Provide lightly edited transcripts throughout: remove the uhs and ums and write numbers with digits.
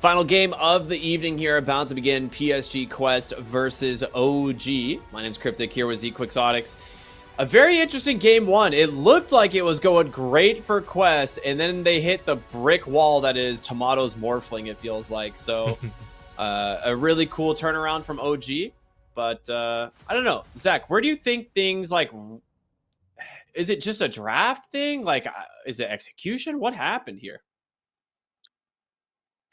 Final game of the evening here, about to begin. PSG Quest versus OG. My name's Cryptic, here with Z Quixotics. A very interesting game one. It looked like it was going great for Quest, and then they hit the brick wall that is Tomato's Morphling, it feels like. So a really cool turnaround from OG. But I don't know. Zach, where do you think things like... Is it just a draft thing? Like, is it execution? What happened here?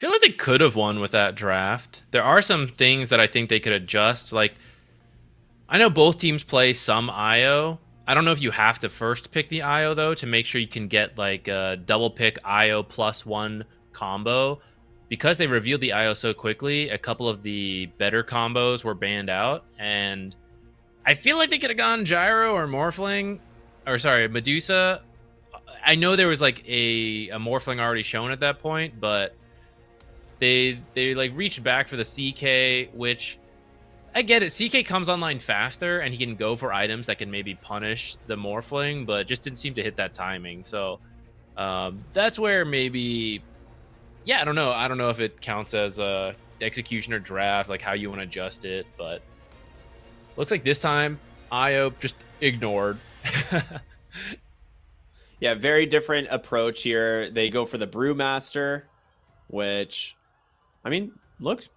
I feel like they could have won with that draft. There are some things that I think they could adjust. Like, I know both teams play some IO. I don't know if you have to first pick the IO, though, to make sure you can get, like, a double pick IO +1 combo. Because they revealed the IO so quickly, a couple of the better combos were banned out. And I feel like they could have gone Gyro or Morphling. Or, sorry, Medusa. I know there was, like, a Morphling already shown at that point, but... They like reached back for the CK, which I get it. CK comes online faster and he can go for items that can maybe punish the Morphling, but just didn't seem to hit that timing. So that's where maybe, yeah, I don't know. I don't know if it counts as a execution or draft, like how you want to adjust it, but looks like this time IO just ignored. Yeah, very different approach here. They go for the Brewmaster, which... I mean, looks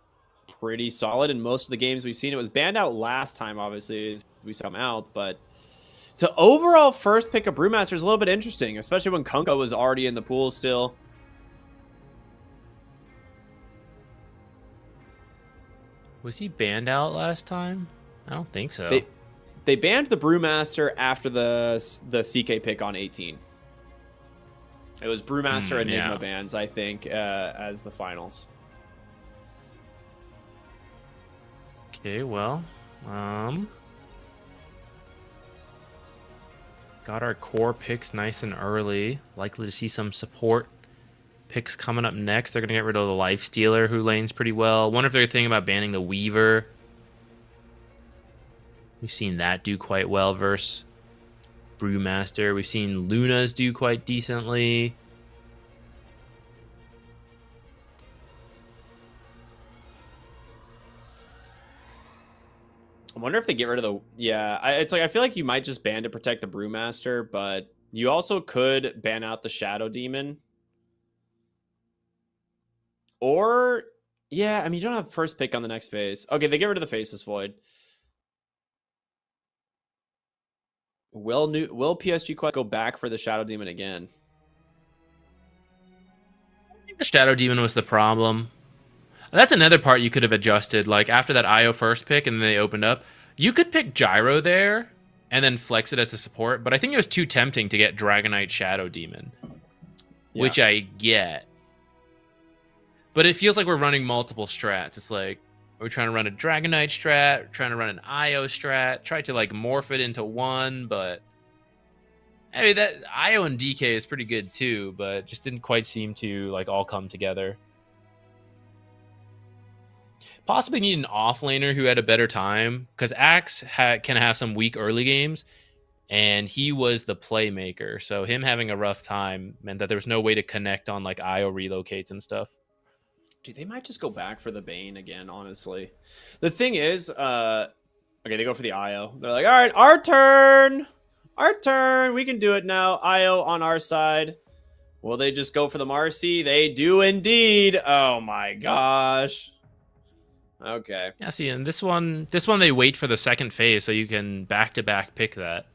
pretty solid in most of the games we've seen. It was banned out last time, obviously, as we saw him out. But to overall first pick a Brewmaster is a little bit interesting, especially when Kunko was already in the pool still. Was he banned out last time? I don't think so. They banned the Brewmaster after the CK pick on 18. It was Brewmaster Enigma bans, I think, as the finals. Okay, well, got our core picks nice and early. Likely to see some support picks coming up next. They're going to get rid of the Lifestealer, who lanes pretty well. Wonder if they're thinking about banning the Weaver. We've seen that do quite well versus Brewmaster. We've seen Luna's do quite decently. I wonder if they get rid of the... Yeah, it's like I feel like you might just ban to protect the Brewmaster, but you also could ban out the Shadow Demon. Or... Yeah, I mean, you don't have first pick on the next phase. Okay, they get rid of the Faceless Void. Will PSG Quest go back for the Shadow Demon again? I think the Shadow Demon was the problem. That's another part you could have adjusted. Like, after that IO first pick and then they opened up, you could pick Gyro there and then flex it as the support. But I think it was too tempting to get Dragonite Shadow Demon, which I get. But it feels like we're running multiple strats. It's like, are we trying to run a Dragonite strat? Trying to run an IO strat? Try to, like, morph it into one, but... I mean, that IO and DK is pretty good, too, but just didn't quite seem to, like, all come together. Possibly need an offlaner who had a better time, because Axe can have some weak early games, and he was the playmaker. So him having a rough time meant that there was no way to connect on like IO relocates and stuff. Dude, they might just go back for the Bane again, honestly. The thing is, okay, they go for the IO. They're like, all right, our turn. Our turn. We can do it now. IO on our side. Will they just go for the Marcy? They do indeed. Oh my gosh. Okay. Yeah, see, and this one they wait for the second phase so you can back-to-back pick that,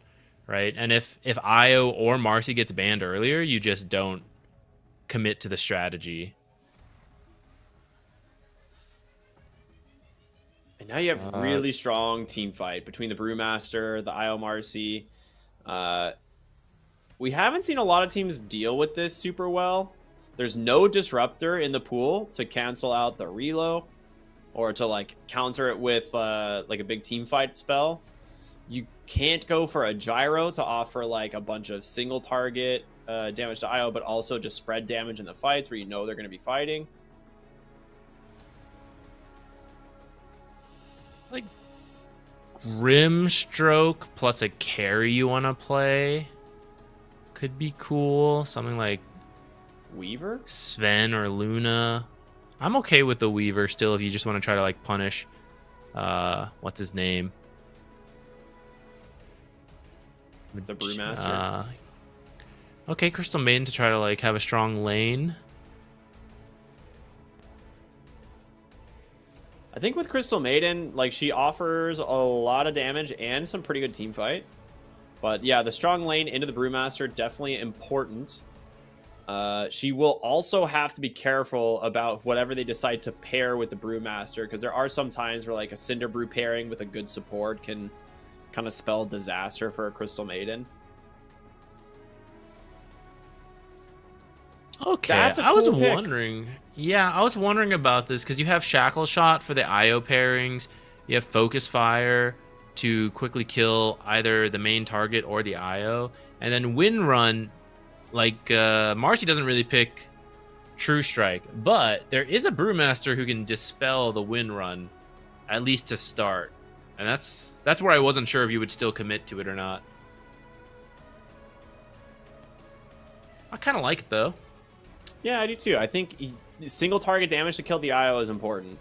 right? And if IO or Marcy gets banned earlier, you just don't commit to the strategy. And now you have really strong team fight between the Brewmaster, the IO Marcy. We haven't seen a lot of teams deal with this super well. There's no disruptor in the pool to cancel out the relo or to like counter it with like a big team fight spell. You can't go for a gyro to offer like a bunch of single target damage to IO, but also just spread damage in the fights where you know they're going to be fighting. Like Grimstroke plus a carry you want to play could be cool. Something like Weaver, Sven, or Luna. I'm okay with the Weaver still if you just want to try to like punish what's his name. the Brewmaster. Okay, Crystal Maiden to try to like have a strong lane. I think with Crystal Maiden, like she offers a lot of damage and some pretty good team fight. But yeah, the strong lane into the Brewmaster, definitely important. She will also have to be careful about whatever they decide to pair with the Brewmaster, because there are some times where like a Cinder Brew pairing with a good support can kind of spell disaster for a Crystal Maiden. Okay, That's a I was cool pick. wondering. Yeah, I was wondering about this because you have Shackle Shot for the IO pairings. You have Focus Fire to quickly kill either the main target or the IO, and then Wind Run. Like Marcy doesn't really pick True Strike, but there is a Brewmaster who can dispel the Wind Run, at least to start, and that's where I wasn't sure if you would still commit to it or not. I kind of like it though. Yeah, I do too. I think single target damage to kill the IO is important.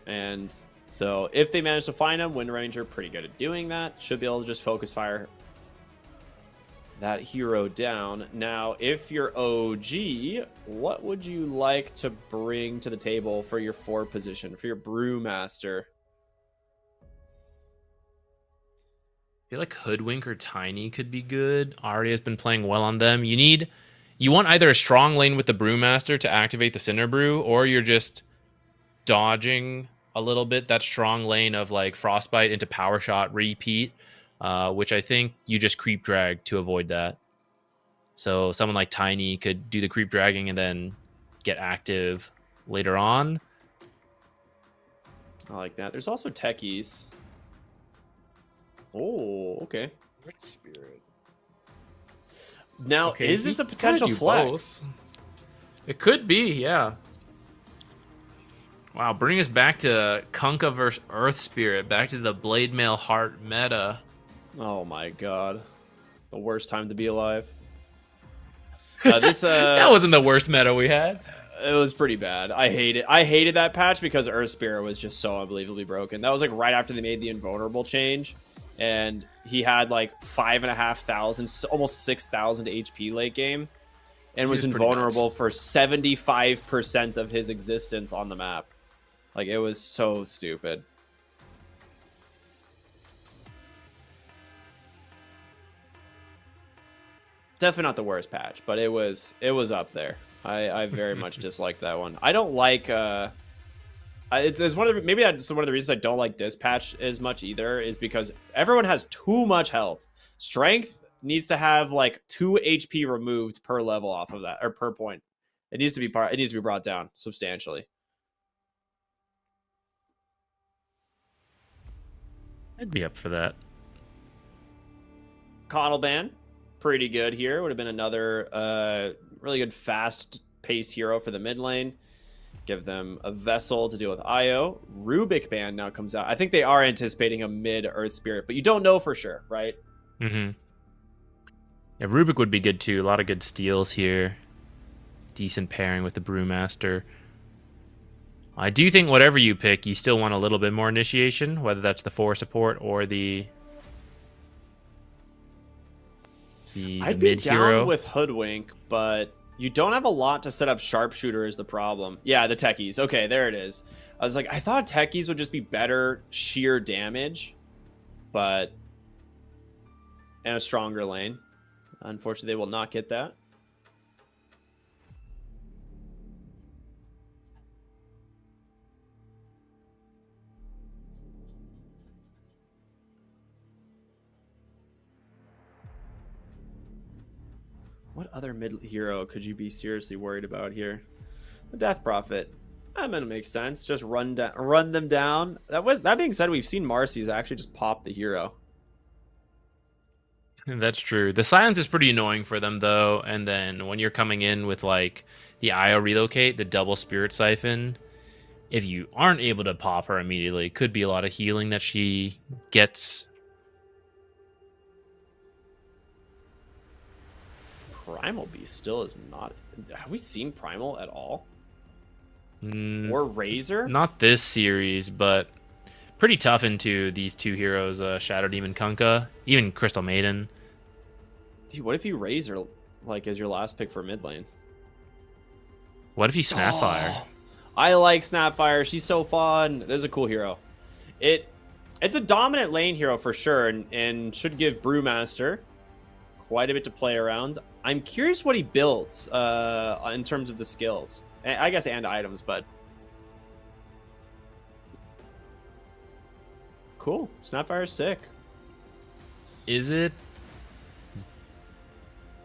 And so if they manage to find him, Wind Ranger pretty good at doing that. Should be able to just focus fire that hero down. Now, if you're OG, what would you like to bring to the table for your 4 position, for your Brewmaster? I feel like Hoodwink or Tiny could be good. Arya has been playing well on them. You want either a strong lane with the Brewmaster to activate the Cinder Brew, or you're just dodging a little bit that strong lane of like Frostbite into Power Shot repeat, which I think you just creep drag to avoid that. So someone like Tiny could do the creep dragging and then get active later on. I like that. There's also techies. Oh, okay. Red Spirit. Now, Okay, is this you a potential kinda do flex? both. It could be, yeah. Wow, bring us back to Kunkka versus Earth Spirit, back to the Blade Mail Heart meta. Oh my god. The worst time to be alive. This That wasn't the worst meta we had. it was pretty bad. I hated that patch because Earth Spirit was just so unbelievably broken. That was like right after they made the invulnerable change, and he had like 5,500, almost 6,000 HP late game, and was invulnerable for 75% of his existence on the map. Like, it was so stupid. Definitely not the worst patch, but it was up there. I very much disliked that one. I don't like it's one of the, maybe that's one of the reasons I don't like this patch as much either, is because everyone has too much health. Strength needs to have like 2 HP removed per level off of that, or per point. It needs to be brought down substantially. I'd be up for that. Coddleban, pretty good here. Would have been another really good fast pace hero for the mid lane. Give them a Vessel to deal with IO. Rubik Band now comes out. I think they are anticipating a mid Earth Spirit, but you don't know for sure, right? Mm-hmm. Yeah, Rubik would be good too. A lot of good steals here. Decent pairing with the Brewmaster. I do think whatever you pick, you still want a little bit more initiation, whether that's the 4 support or the I'd be mid down hero. with Hoodwink, but you don't have a lot to set up Sharpshooter is the problem. Yeah, the techies. Okay, there it is. I was like, I thought techies would just be better sheer damage, but and a stronger lane. Unfortunately, they will not get that. What other mid hero could you be seriously worried about here? The Death Prophet. That might make sense. Just run them down. That being said, we've seen Marcy's actually just pop the hero. That's true. The silence is pretty annoying for them though, and then when you're coming in with like the IO relocate, the double Spirit Siphon, if you aren't able to pop her immediately, could be a lot of healing that she gets. Primal Beast still is not. Have we seen Primal at all? Or Razor? Not this series, but pretty tough into these two heroes, Shadow Demon Kunkka, even Crystal Maiden. Dude, what if you Razor like as your last pick for mid lane? What if you Snapfire? Oh, I like Snapfire. She's so fun. This is a cool hero. It's a dominant lane hero for sure, and should give Brewmaster quite a bit to play around. I'm curious what he builds in terms of the skills. I guess and items, but cool. Snapfire's sick. Is it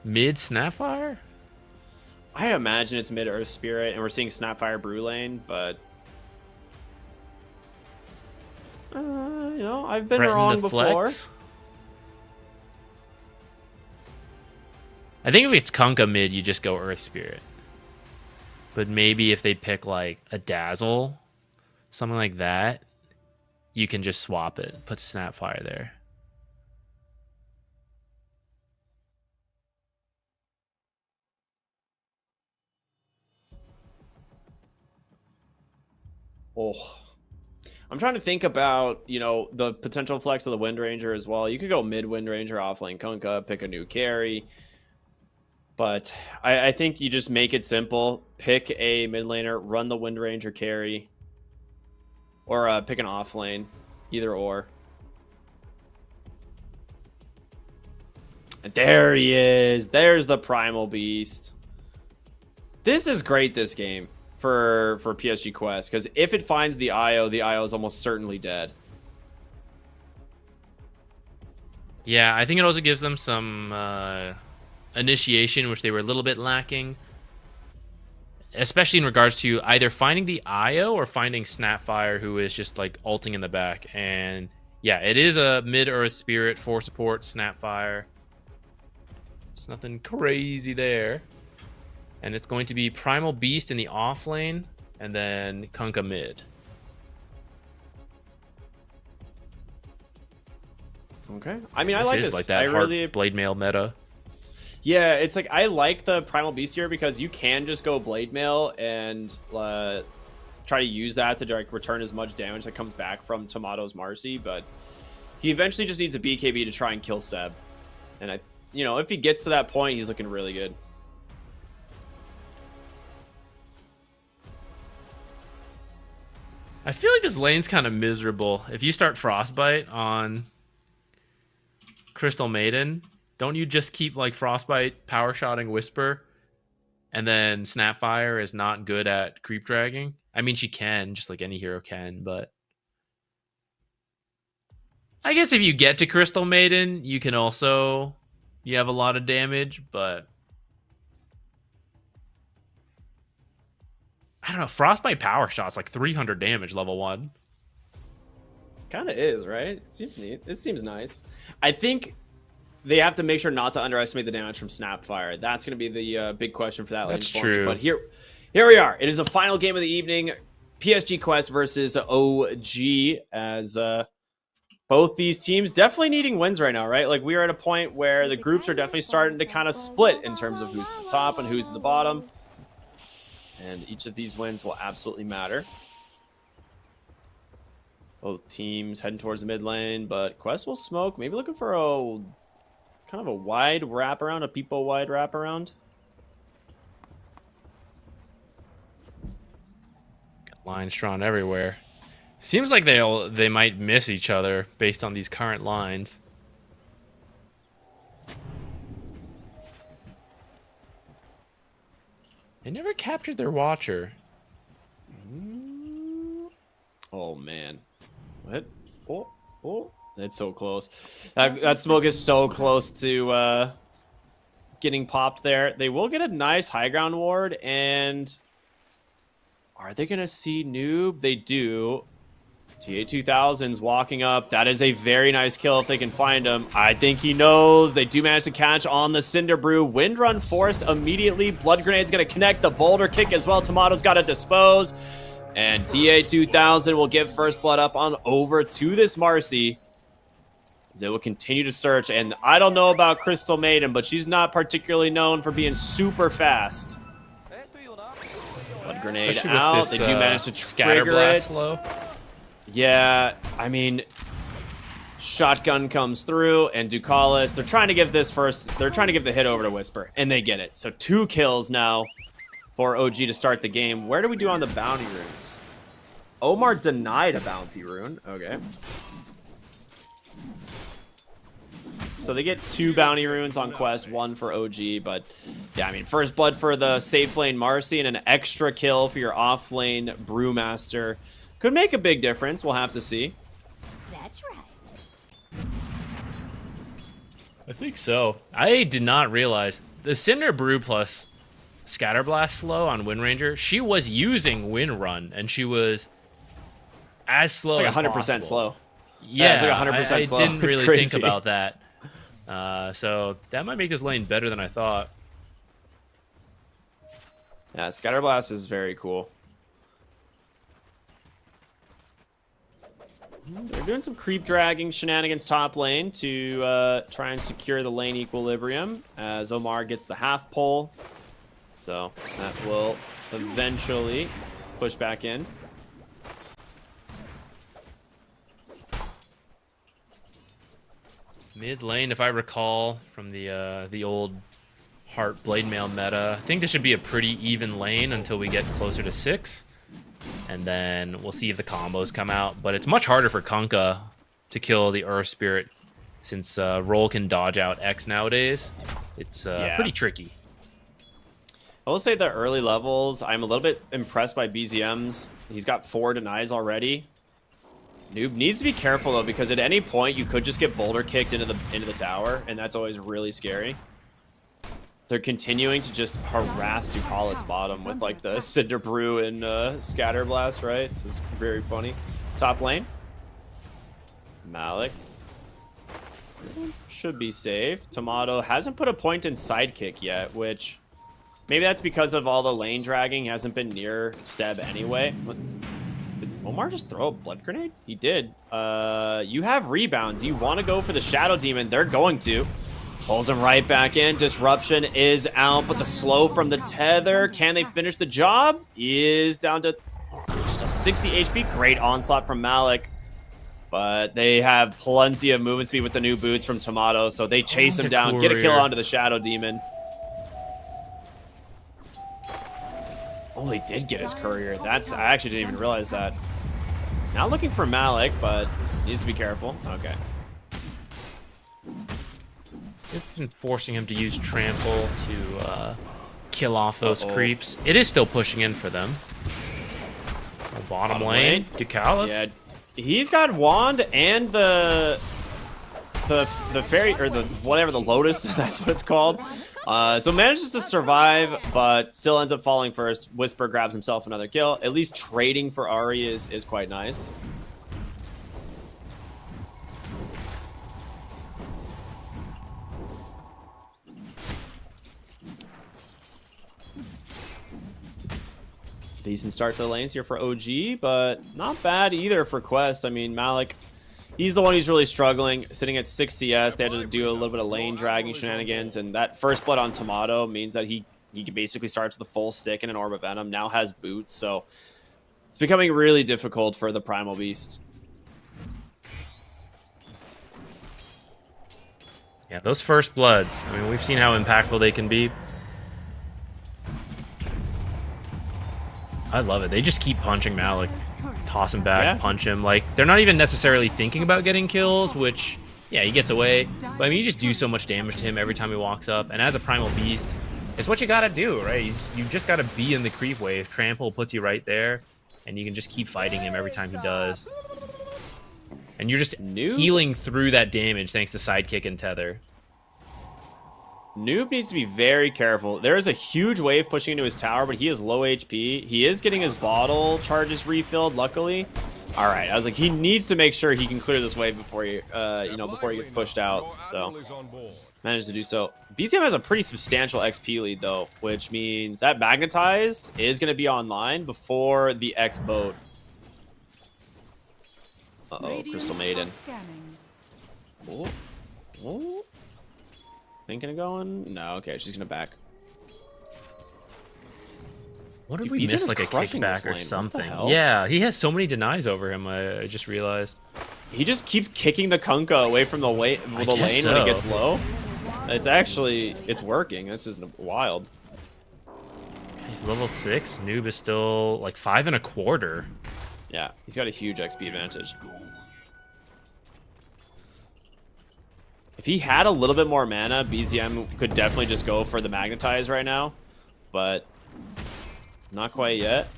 mid Snapfire? I imagine it's mid Earth Spirit, and we're seeing Snapfire Brew lane, but you know, I've been wrong before. I think if it's Kunkka mid, you just go Earth Spirit. But maybe if they pick like a Dazzle, something like that, you can just swap it, put Snapfire there. Oh, I'm trying to think about, you know, the potential flex of the Wind Ranger as well. You could go mid Wind Ranger, offlane Kunkka, pick a new carry. But I think you just make it simple. Pick a mid laner, run the Wind Ranger carry, or pick an off lane, either or. And there he is. There's the Primal Beast. This is great, this game, for PSG Quest, because if it finds the IO is almost certainly dead. Yeah, I think it also gives them some initiation, which they were a little bit lacking, especially in regards to either finding the IO or finding Snapfire, who is just like ulting in the back. And yeah, it is a mid Earth Spirit for support Snapfire. It's nothing crazy there. And it's going to be Primal Beast in the off lane, and then Kunkka mid. Okay. I mean, I like this. Like that I really Blade Mail meta. Yeah, it's like I like the Primal Beast here because you can just go Blade Mail and try to use that to like return as much damage that comes back from Tomato's Marcy, but he eventually just needs a BKB to try and kill Seb. And you know, if he gets to that point, he's looking really good. I feel like this lane's kind of miserable. If you start Frostbite on Crystal Maiden, don't you just keep like Frostbite power shotting Whisper, and then Snapfire is not good at creep dragging? I mean, she can, just like any hero can, but I guess if you get to Crystal Maiden, you can also, you have a lot of damage, but I don't know. Frostbite power shot's like 300 damage level 1. Kind of is, right? It seems neat. It seems nice. I think they have to make sure not to underestimate the damage from Snapfire. That's going to be the big question for that lane. That's true. But here we are. It is the final game of the evening. PSG Quest versus OG, as both these teams definitely needing wins right now, right? Like, we are at a point where the groups are definitely starting to kind of split in terms of who's at the top and who's at the bottom. And each of these wins will absolutely matter. Both teams heading towards the mid lane, but Quest will smoke. Maybe looking for a kind of a wide wraparound, a people wide wraparound. Got lines drawn everywhere. Seems like they might miss each other based on these current lines. They never captured their Watcher. Oh man, what? Oh, that's so close. That smoke is so close to getting popped there. They will get a nice high ground ward, and are they gonna see Noob? They do. TA2000's walking up. That is a very nice kill if they can find him. I think he knows. They do manage to catch on the Cinder Brew. Wind Run forced immediately. Blood Grenade's going to connect. The Boulder Kick as well. Tomato's got to dispose. And TA2000 will give first blood up on over to this Marcy, as they will continue to search. And I don't know about Crystal Maiden, but she's not particularly known for being super fast. Blood Grenade out. They do manage to trigger it. Slow. Yeah, I mean, Shotgun comes through, and Ducalis, they're trying to give this first, they're trying to give the hit over to Whisper, and they get it. So 2 kills now for OG to start the game. Where do we do on the bounty runes? Omar denied a bounty rune. Okay. So they get 2 bounty runes on Quest, 1 for OG, but yeah, I mean, first blood for the safe lane Marcy and an extra kill for your off lane Brewmaster. Could make a big difference. We'll have to see. That's right. I think so. I did not realize the Cinder Brew plus Scatterblast slow on Wind Ranger, she was using Wind Run, and she was as slow It's like as 100% possible. slow. Yeah, it's like 100% slow. I didn't It's really crazy. think about that. So that might make this lane better than I thought. Yeah, Scatterblast is very cool. They're doing some creep dragging shenanigans top lane to try and secure the lane equilibrium as Omar gets the half pull. So that will eventually push back in. Mid lane, if I recall from the old Heart Blade Mail meta, I think this should be a pretty even lane until we get closer to 6. And then we'll see if the combos come out. But it's much harder for Kunkka to kill the Earth Spirit since Roll can dodge out X nowadays. It's pretty tricky. I will say the early levels, I'm a little bit impressed by BZM's. He's got 4 denies already. Noob needs to be careful though, because at any point you could just get boulder kicked into the tower, and that's always really scary. They're continuing to just harass Ducalis bottom with like the Cinder Brew and Scatterblast, right? This is very funny. Top lane. Malik. Should be safe. Tomato hasn't put a point in sidekick yet, which maybe that's because of all the lane dragging. He hasn't been near Seb anyway. Did Omar just throw a blood grenade? He did. You have rebound. Do you want to go for the Shadow Demon? They're going to. Pulls him right back in. Disruption is out, but the slow from the tether. Can they finish the job? Is down to just a 60 HP. Great onslaught from Malik. But they have plenty of movement speed with the new boots from Tomato, so they chase him down, get a kill onto the Shadow Demon. Oh, he did get his courier. I actually didn't even realize that. Now looking for Malik, but needs to be careful. Okay. It's been forcing him to use Trample to kill off those creeps. It is still pushing in for them. Bottom lane, Ducalis. Yeah, he's got Wand and the fairy, or the whatever, the Lotus, that's what it's called. So manages to survive, but still ends up falling first. Whisper grabs himself another kill. At least trading for Ari is quite nice. Decent start to the lanes here for OG, but not bad either for Quest. I mean, Malik, he's the one who's really struggling. Sitting at 6 CS, they had to do a little bit of lane dragging shenanigans, and that first blood on Tomato means that he basically starts with a full stick and an Orb of Venom, now has boots, so it's becoming really difficult for the Primal Beast. Yeah, those first bloods, I mean, we've seen how impactful they can be. I love it. They just keep punching Malik. Toss him back, punch him. Like, they're not even necessarily thinking about getting kills, which, yeah, he gets away. But, I mean, you just do so much damage to him every time he walks up. And as a Primal Beast, it's what you gotta do, right? You just gotta be in the creep wave. Trample puts you right there, and you can just keep fighting him every time he does. And you're just healing through that damage thanks to Sidekick and Tether. Noob needs to be very careful. There is a huge wave pushing into his tower, but he is low HP. He is getting his bottle charges refilled, luckily. All right, I was like, he needs to make sure he can clear this wave before he, before he gets pushed out. So managed to do so. BCM has a pretty substantial XP lead though, which means that Magnetize is going to be online before the X boat. Uh-oh, Crystal Maiden. Oh. Oh. Thinking of going? No, okay, she's gonna back. What if we missed like a kickback or something? Yeah, he has so many denies over him, I just realized. he just keeps kicking the Kunkka away from the lane when it gets low. It's working. That's just wild. He's level 6. Noob is still like 5 1/4. Yeah, he's got a huge XP advantage. If he had a little bit more mana, BZM could definitely just go for the Magnetize right now, but not quite yet.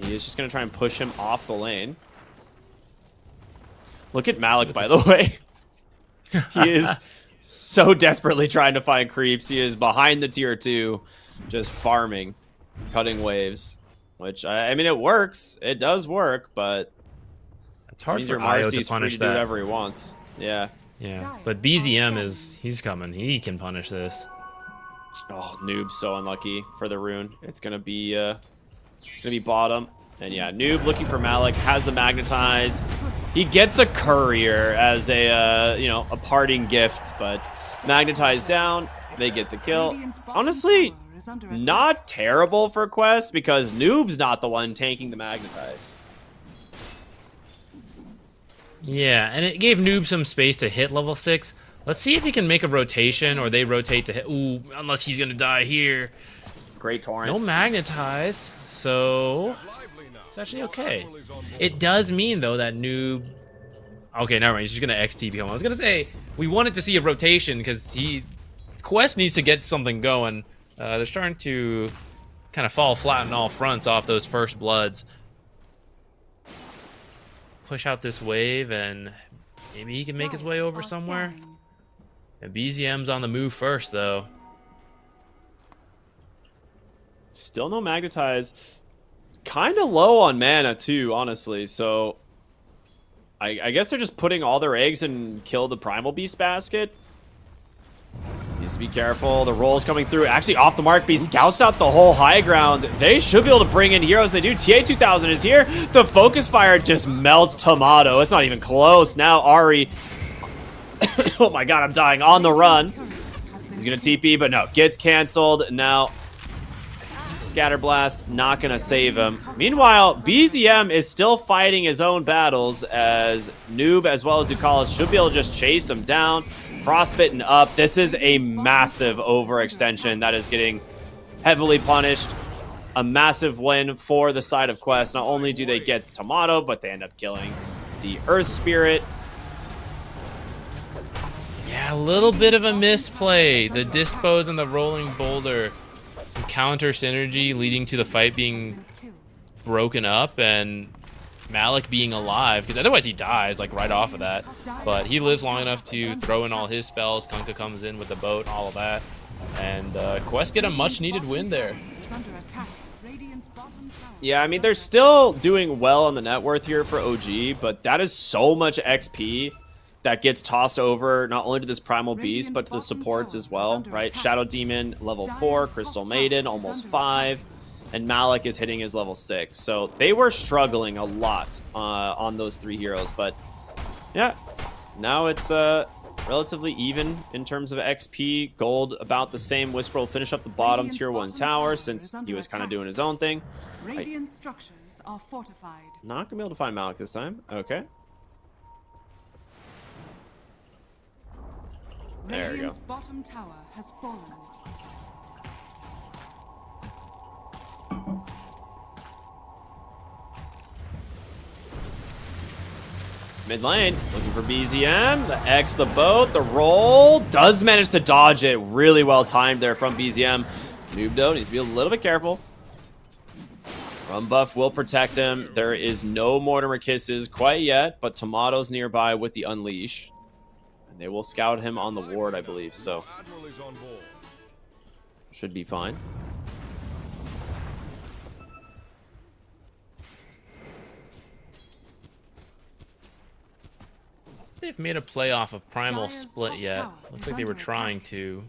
He is just going to try and push him off the lane. Look at Malik, by the way. He is so desperately trying to find creeps. He is behind the tier 2, just farming, cutting waves, which, I mean, it works. It does work, but it's hard for Io to punish to do whatever he wants. Yeah. Yeah, but BZM he's coming. He can punish this. Oh, Noob's so unlucky for the rune. It's gonna be bottom. And yeah, Noob looking for Malik, has the Magnetize. He gets a courier as a a parting gift, but Magnetize down, they get the kill. Honestly, not terrible for Quest because Noob's not the one tanking the Magnetize. Yeah, and it gave Noob some space to hit level 6. Let's see if he can make a rotation or they rotate to hit. Ooh, unless he's going to die here. Great torrent. No Magnetize, so it's actually okay. It does mean, though, that Noob... Okay, never mind. He's just going to XTP home. I was going to say, we wanted to see a rotation because Quest needs to get something going. They're starting to kind of fall flat on all fronts off those first bloods. Push out this wave, and maybe he can make his way over somewhere. And BZM's on the move first, though. Still no Magnetize. Kind of low on mana, too, honestly. So, I guess they're just putting all their eggs and kill the Primal Beast basket. Needs to be careful. The roll's coming through. Actually, off the mark. B scouts out the whole high ground. They should be able to bring in heroes. They do. TA2000 is here. The focus fire just melts Tomato. It's not even close. Now Ari. Oh my god, I'm dying. On the run. He's going to TP, but no. Gets canceled. Now, Scatterblast not going to save him. Meanwhile, BZM is still fighting his own battles as Noob as well as Ducalis should be able to just chase him down. Frostbitten up. This is a massive overextension that is getting heavily punished. A massive win for the side of Quest. Not only do they get Tomato, but they end up killing the Earth Spirit. Yeah, a little bit of a misplay. The dispos and the rolling boulder. Some counter synergy leading to the fight being broken up and Malik being alive, because otherwise he dies like right off of that. But he lives long enough to throw in all his spells. Kunkka comes in with the boat, all of that. And Quest get a much needed win there. Yeah, I mean, they're still doing well on the net worth here for OG, but that is so much XP that gets tossed over not only to this Primal Beast, but to the supports as well, right? Shadow Demon, level 4, Crystal Maiden, almost 5. And Malik is hitting his level 6. So they were struggling a lot on those 3 heroes. But yeah, now it's relatively even in terms of XP. Gold about the same. Whisper will finish up the bottom tier 1 tower since he was kind of doing his own thing. Radiant structures are fortified. Not going to be able to find Malik this time. Okay. There we go. Radiant's bottom tower has fallen. Mid lane, looking for BZM. The X, the boat, the roll. Does manage to dodge it. Really well timed there from BZM. Noob, though, needs to be a little bit careful. Run buff will protect him. There is no Mortimer Kisses quite yet, but Tomato's nearby with the Unleash. And they will scout him on the ward, I believe, so should be fine. They've made a play off of Primal Split yet. Looks like they were trying to.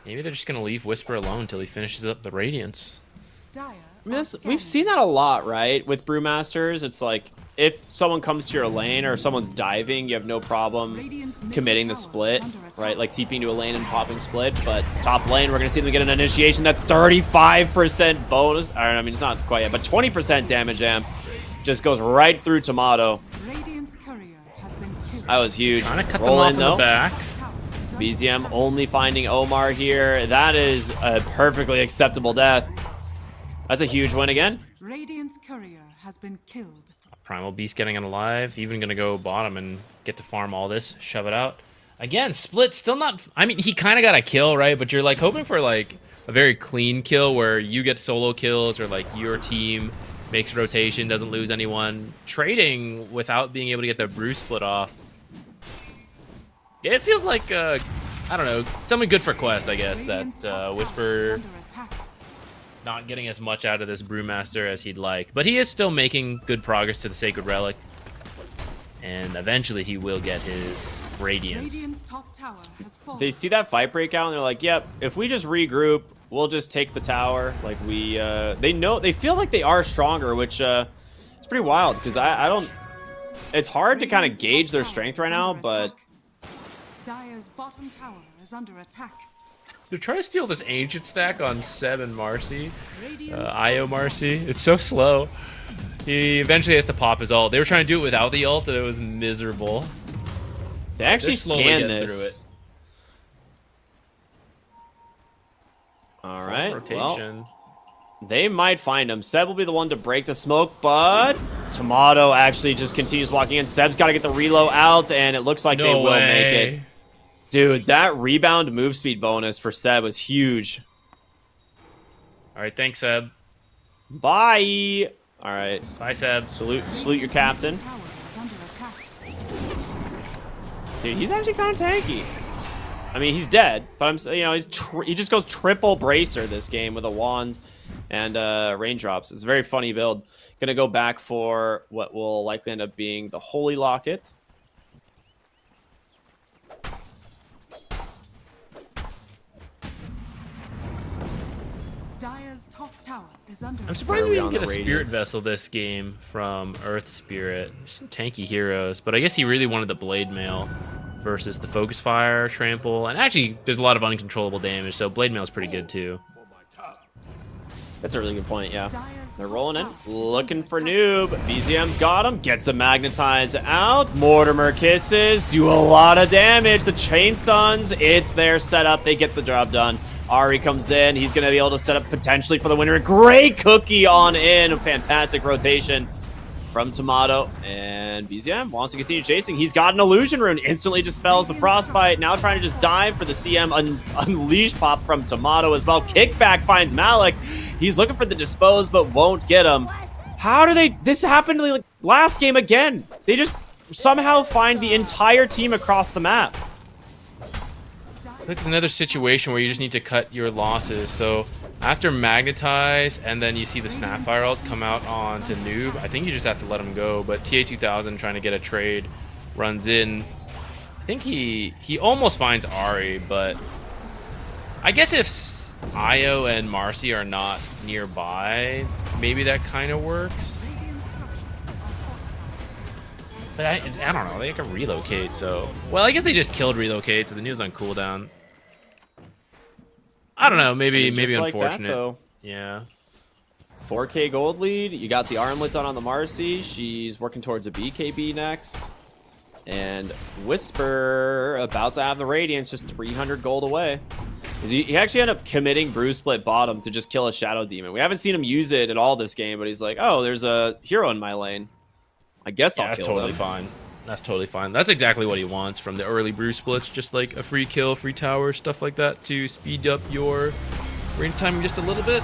Maybe they're just going to leave Whisper alone until he finishes up the Radiance. I mean, we've seen that a lot, right? With Brewmasters, it's like if someone comes to your lane or someone's diving, you have no problem committing the split, right? Like TPing to a lane and popping split. But top lane, we're going to see them get an initiation. That 35% bonus. I mean, it's not quite yet, but 20% damage amp just goes right through Tomato. Radiant's courier has been killed. That was huge. Trying to cut them Roll off in, in the though. back. BZM only finding Omar here. That is a perfectly acceptable death. That's a huge win again. Radiant's courier has been killed. Primal Beast getting alive. Even gonna go bottom and get to farm all this. Shove it out. Again, Split still not... I mean, he kind of got a kill, right? But you're like hoping for like a very clean kill where you get solo kills or like your team makes rotation, doesn't lose anyone. Trading without being able to get the Bruce Split off. Yeah, it feels like, I don't know, something good for Quest, I guess, that Whisper not getting as much out of this Brewmaster as he'd like. But he is still making good progress to the Sacred Relic. And eventually he will get his Radiance. Radiant's top tower has fallen. They see that fight break out and they're like, yep, if we just regroup, we'll just take the tower. Like they feel like they are stronger, which it's pretty wild because I don't, it's hard to kind of gauge their strength right now, but Dire's bottom tower is under attack. They're trying to steal this Ancient stack on Seb and Marcy. Io Marcy. It's so slow. He eventually has to pop his ult. They were trying to do it without the ult and it was miserable. they actually They're slowly scan getting this. through it. All right, Rotation. well, they might find him. Seb will be the one to break the smoke, but Tomato actually just continues walking in. Seb's got to get the reload out, and it looks like they No will make way. it. Dude, that rebound move speed bonus for Seb was huge. All right, thanks, Seb. Bye. All right, Bye, Seb. salute your captain. Tower is under attack. Dude, he's actually kind of tanky. I mean, he's dead, but he just goes triple bracer this game with a wand and raindrops. It's a very funny build. Gonna go back for what will likely end up being the Holy Locket. Dire's top tower is under I'm attack. surprised Where are we we didn't on get the a Spirit Radiance? Vessel this game from Earth Spirit. There's some tanky heroes, but I guess he really wanted the Blade Mail versus the Focus Fire, Trample, and actually there's a lot of uncontrollable damage, so Blade Mail is pretty good too. That's a really good point, yeah. Dire's They're top rolling in, tower is looking under for attack. Noob. BZM's got him, gets the Magnetize out. Mortimer kisses, do a lot of damage. The chain stuns, it's their setup. They get the job done. Ari comes in, he's going to be able to set up potentially for the winner. Great cookie on in, a fantastic rotation from Tomato. And BZM wants to continue chasing. He's got an Illusion Rune, instantly dispels the Frostbite. Now trying to just dive for the CM Unleash pop from Tomato as well. Kickback finds Malik. He's looking for the dispose, but won't get him. How do they... This happened like last game again. They just somehow find the entire team across the map. It's another situation where you just need to cut your losses. So after Magnetize and then you see the Snapfire ult come out onto Noob, I think you just have to let him go. But TA2000 trying to get a trade runs in. I think he almost finds Ari, but I guess if Io and Marcy are not nearby, maybe that kind of works. Radiant structures are fortified. But I don't know, they can relocate, so... Well, I guess they just killed relocate, so the Noob's on cooldown. I don't know, maybe Just like that, unfortunate. though. Yeah. 4K gold lead. You got the armlet done on the Marcy. She's working towards a BKB next. And Whisper about to have the Radiance, just 300 gold away. He actually ended up committing Brew Split bottom to just kill a Shadow Demon. We haven't seen him use it at all this game, but he's like, oh, there's a hero in my lane. I guess I'll That's kill totally them. fine. That's totally fine. That's exactly what he wants from the early Brew Splits, just like a free kill, free tower, stuff like that to speed up your range timing just a little bit.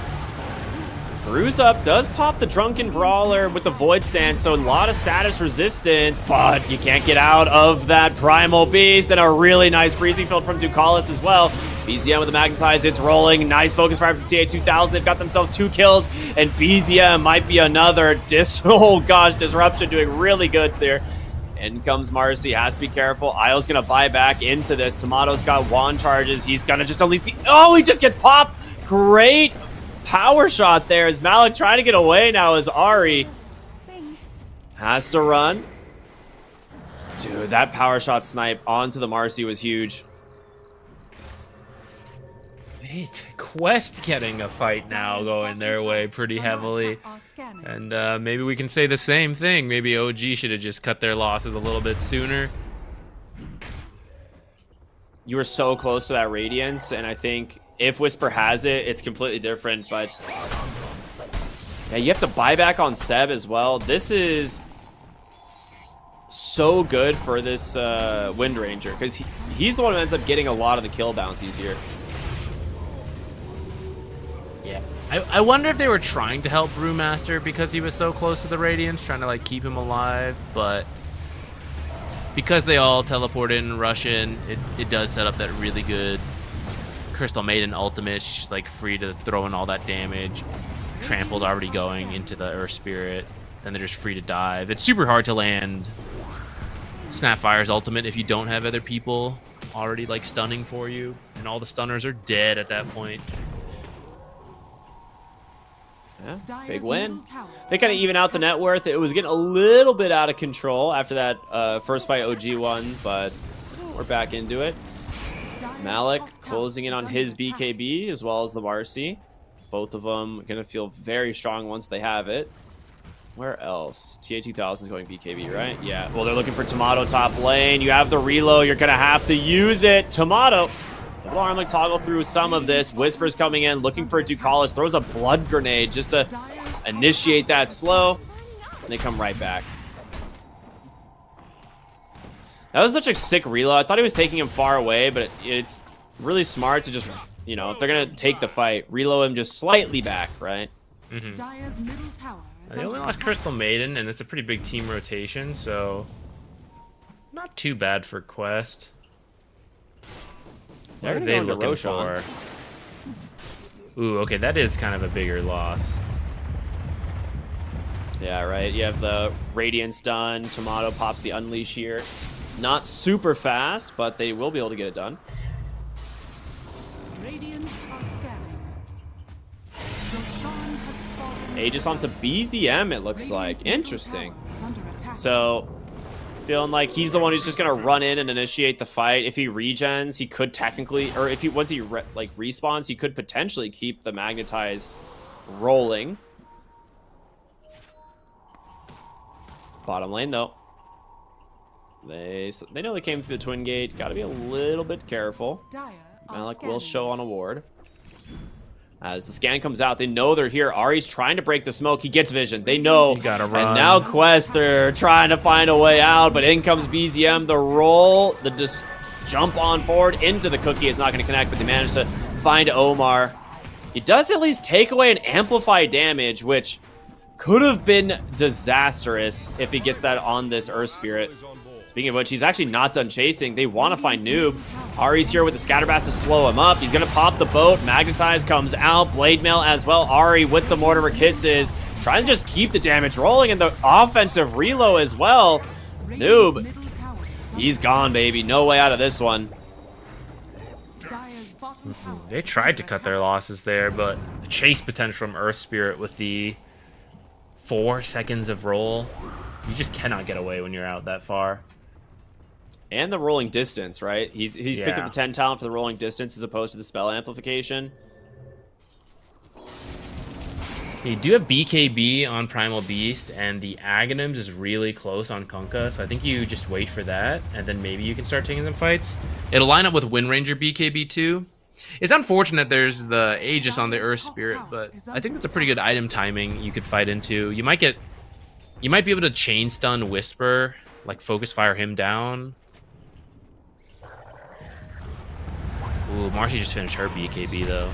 Bruise Up does pop the Drunken Brawler with the Void Stance, so a lot of status resistance, but you can't get out of that Primal Beast, and a really nice freezing field from Ducalis as well. BZM with the Magnetize, it's rolling. Nice focus fire from TA2000. They've got themselves 2 kills, and BZM might be another. Oh gosh, Disruption doing really good there. In comes Marcy, has to be careful. Io's gonna buy back into this. Tomato's got wand charges. He's gonna just unleash the... Oh, he just gets popped! Great power shot there as Malik trying to get away now as Ari. Has to run. Dude, that power shot snipe onto the Marcy was huge. Wait, Quest getting a fight now going their way pretty heavily. And maybe we can say the same thing. Maybe OG should have just cut their losses a little bit sooner. You were so close to that Radiance, and I think if Whisper has it, it's completely different. But yeah, you have to buy back on Seb as well. This is so good for this Wind Ranger, because he's the one who ends up getting a lot of the kill bounties here. Yeah, I wonder if they were trying to help Brewmaster because he was so close to the Radiance, trying to like keep him alive, but because they all teleport in and rush in, it does set up that really good Crystal Maiden ultimate. She's just like free to throw in all that damage. Trampled already going into the Earth Spirit. Then they're just free to dive. It's super hard to land Snapfire's ultimate if you don't have other people already like stunning for you. And all the stunners are dead at that point. Yeah, big win. They kind of even out the net worth. It was getting a little bit out of control after that first fight OG won, but we're back into it. Malik closing in on his BKB as well as the Marcy. Both of them going to feel very strong once they have it. Where else? TA2000 is going BKB, right? Yeah. Well, they're looking for Tomato top lane. You have the reload. You're going to have to use it. Tomato. Alarm like toggle through some of this. Whisper's coming in, looking for Ducalis. Throws a blood grenade just to initiate that slow. And they come right back. That was such a sick reload. I thought he was taking him far away, but it's really smart to just, you know, if they're going to take the fight, reload him just slightly back, right? Mm-hmm. Dire's middle tower is They only under lost attack. Crystal Maiden, and it's a pretty big team rotation, so not too bad for Quest. What They're are gonna they go into looking Roshan. for? Ooh, okay, that is kind of a bigger loss. Yeah, right. You have the Radiance done. Tomato pops the Unleash here. Not super fast, but they will be able to get it done. Radiant are scanning. Roshan has fallen. Aegis onto BZM, it looks like. Radiant's middle Interesting. tower is under attack. So, feeling like he's the one who's just gonna run in and initiate the fight. If he regens, he could technically, or if he once he respawns, he could potentially keep the Magnetize rolling. Bottom lane though, they know they came through the Twin Gate. Got to be a little bit careful. Dire are Malik will scanning. show on a ward. As the scan comes out, they know they're here. Ari's trying to break the smoke. He gets vision. They know. You gotta run. And now Quest, they're trying to find a way out, but in comes BZM. The roll, the just jump on forward into the cookie is not going to connect, but they manage to find Omar. He does at least take away and amplify damage, which could have been disastrous if he gets that on this Earth Spirit. Speaking of which, he's actually not done chasing. They want to find Noob. Ari's here with the Scatterbass to slow him up. He's going to pop the boat. Magnetize comes out. Blade Mail as well. Ari with the Mortimer Kisses. Trying to just keep the damage rolling and the offensive reload as well. Radiant's Noob, middle tower is under he's gone, baby. No way out of this one. Dire's bottom tower They is tried under to cut attack. their losses there, but the chase potential from Earth Spirit with the 4 seconds of roll, you just cannot get away when you're out that far. And the rolling distance, right? He's picked Yeah. up the 10 talent for the rolling distance as opposed to the spell amplification. You do have BKB on Primal Beast, and the Aghanims is really close on Kunkka, so I think you just wait for that, and then maybe you can start taking some fights. It'll line up with Wind Ranger BKB too. It's unfortunate there's the Aegis on the Earth Spirit, but I think that's a pretty good item timing you could fight into. You might be able to chain stun Whisper, like focus fire him down. Ooh, Marcy just finished her BKB though.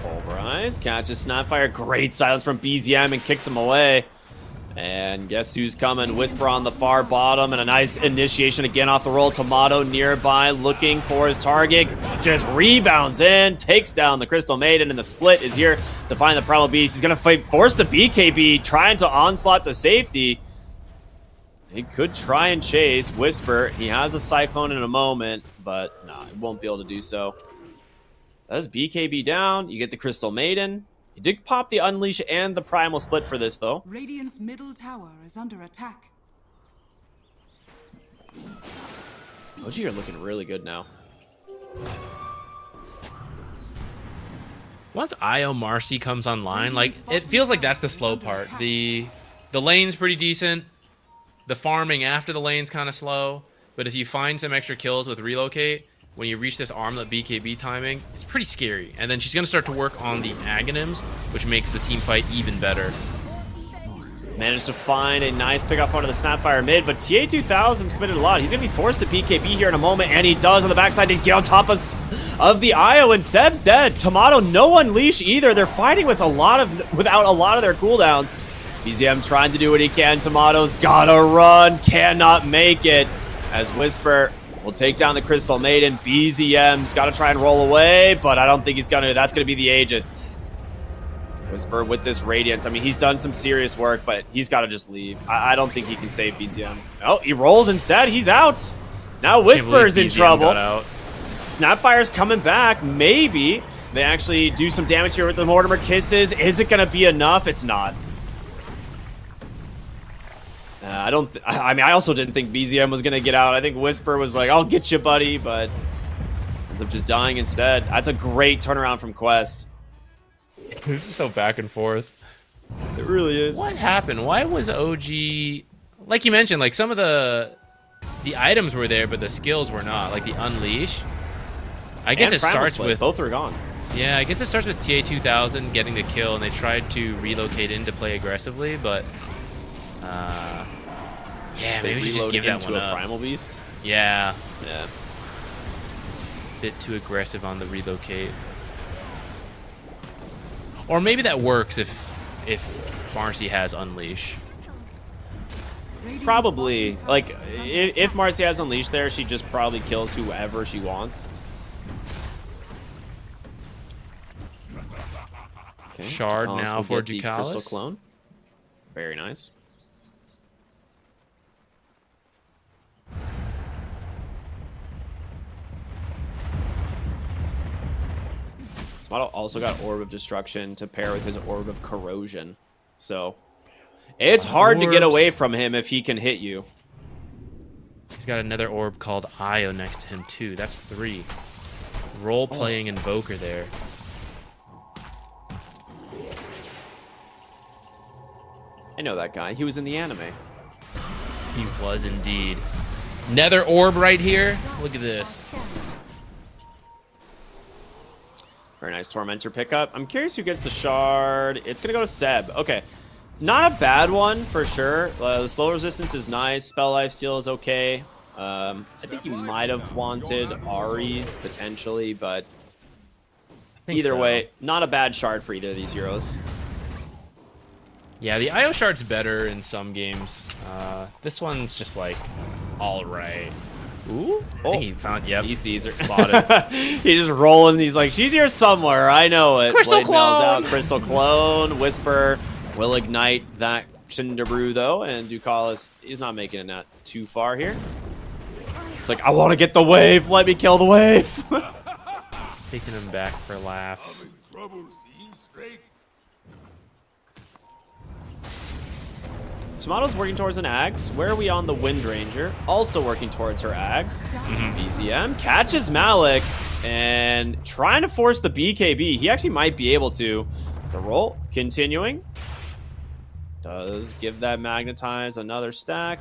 Pulverize catches Snapfire. Great silence from BZM and kicks him away. And guess who's coming? Whisper on the far bottom and a nice initiation again off the roll. Tomato nearby looking for his target. Just rebounds in, takes down the Crystal Maiden, and the split is here to find the Primal Beast. He's going to fight, force the BKB, trying to onslaught to safety. He could try and chase Whisper. He has a Cyclone in a moment, but no, he won't be able to do so. That's BKB down. You get the Crystal Maiden. He did pop the Unleash and the Primal Split for this, though. Radiant's middle tower is under attack. OG are looking really good now. Once IO Marcy comes online, like it feels like that's the slow part. The lane's pretty decent. The farming after the lane's kind of slow. But if you find some extra kills with relocate, when you reach this armlet BKB timing, it's pretty scary. And then she's going to start to work on the Aghanims, which makes the team fight even better. Managed to find a nice pickup onto the Snapfire mid, but TA2000's committed a lot. He's going to be forced to BKB here in a moment, and he does on the backside. They get on top of the IO, and Seb's dead. Tomato, no Unleash either. They're fighting with without a lot of their cooldowns. BZM trying to do what he can. Tomato's gotta run, cannot make it. As Whisper will take down the Crystal Maiden. BZM's got to try and roll away, but I don't think he's gonna. That's gonna be the Aegis. Whisper with this Radiance. I mean, he's done some serious work, but he's got to just leave. I don't think he can save BZM. Oh, he rolls instead. He's out. Now Whisper's in trouble. Snapfire's coming back. Maybe they actually do some damage here with the Mortimer Kisses. Is it gonna be enough? It's not. I mean, I also didn't think BZM was going to get out. I think Whisper was like, I'll get you, buddy, but ends up just dying instead. That's a great turnaround from Quest. This is so back and forth. It really is. What happened? Why was OG... Like you mentioned, like some of the items were there, but the skills were not. Like the Unleash. I guess it starts with... Both are gone. Yeah, I guess it starts with TA2000 getting the kill, and they tried to relocate in to play aggressively, but... yeah, maybe we should just give that one up. Primal Beast? Yeah. Yeah. Bit too aggressive on the relocate. Or maybe that works if Marcy has Unleash. Probably. Like, if Marcy has Unleash there, she just probably kills whoever she wants. Okay. Shard now for Ducalis. Crystal Clone. Very nice. Tomato also got Orb of Destruction to pair with his Orb of Corrosion. So, it's hard to get away from him if he can hit you. He's got another orb called Io next to him, too. That's 3. Role-playing Invoker there. I know that guy. He was in the anime. He was indeed. Nether orb right here. Look at this. Very nice Tormentor pickup. I'm curious who gets the shard. It's going to go to Seb. Okay. Not a bad one, for sure. The slow resistance is nice. Spell lifesteal is okay. I think you might have wanted Ari's, potentially, but either way, not a bad shard for either of these heroes. Yeah, the IO shard's better in some games. This one's just like, all right. Ooh, I think he found, yep. He sees her. Spotted. He's just rolling. He's like, she's here somewhere. I know it. Crystal Blade Mail's Clone. out. Crystal Clone. Whisper will ignite that Cinderbrew, though. And Ducalis is not making it not too far here. It's like, I want to get the wave. Let me kill the wave. Taking him back for laughs. Tomato's working towards an Axe. Where are we on the Wind Ranger? Also working towards her Axe. BZM catches Malik and trying to force the BKB. He actually might be able to. The roll continuing. Does give that Magnetize another stack.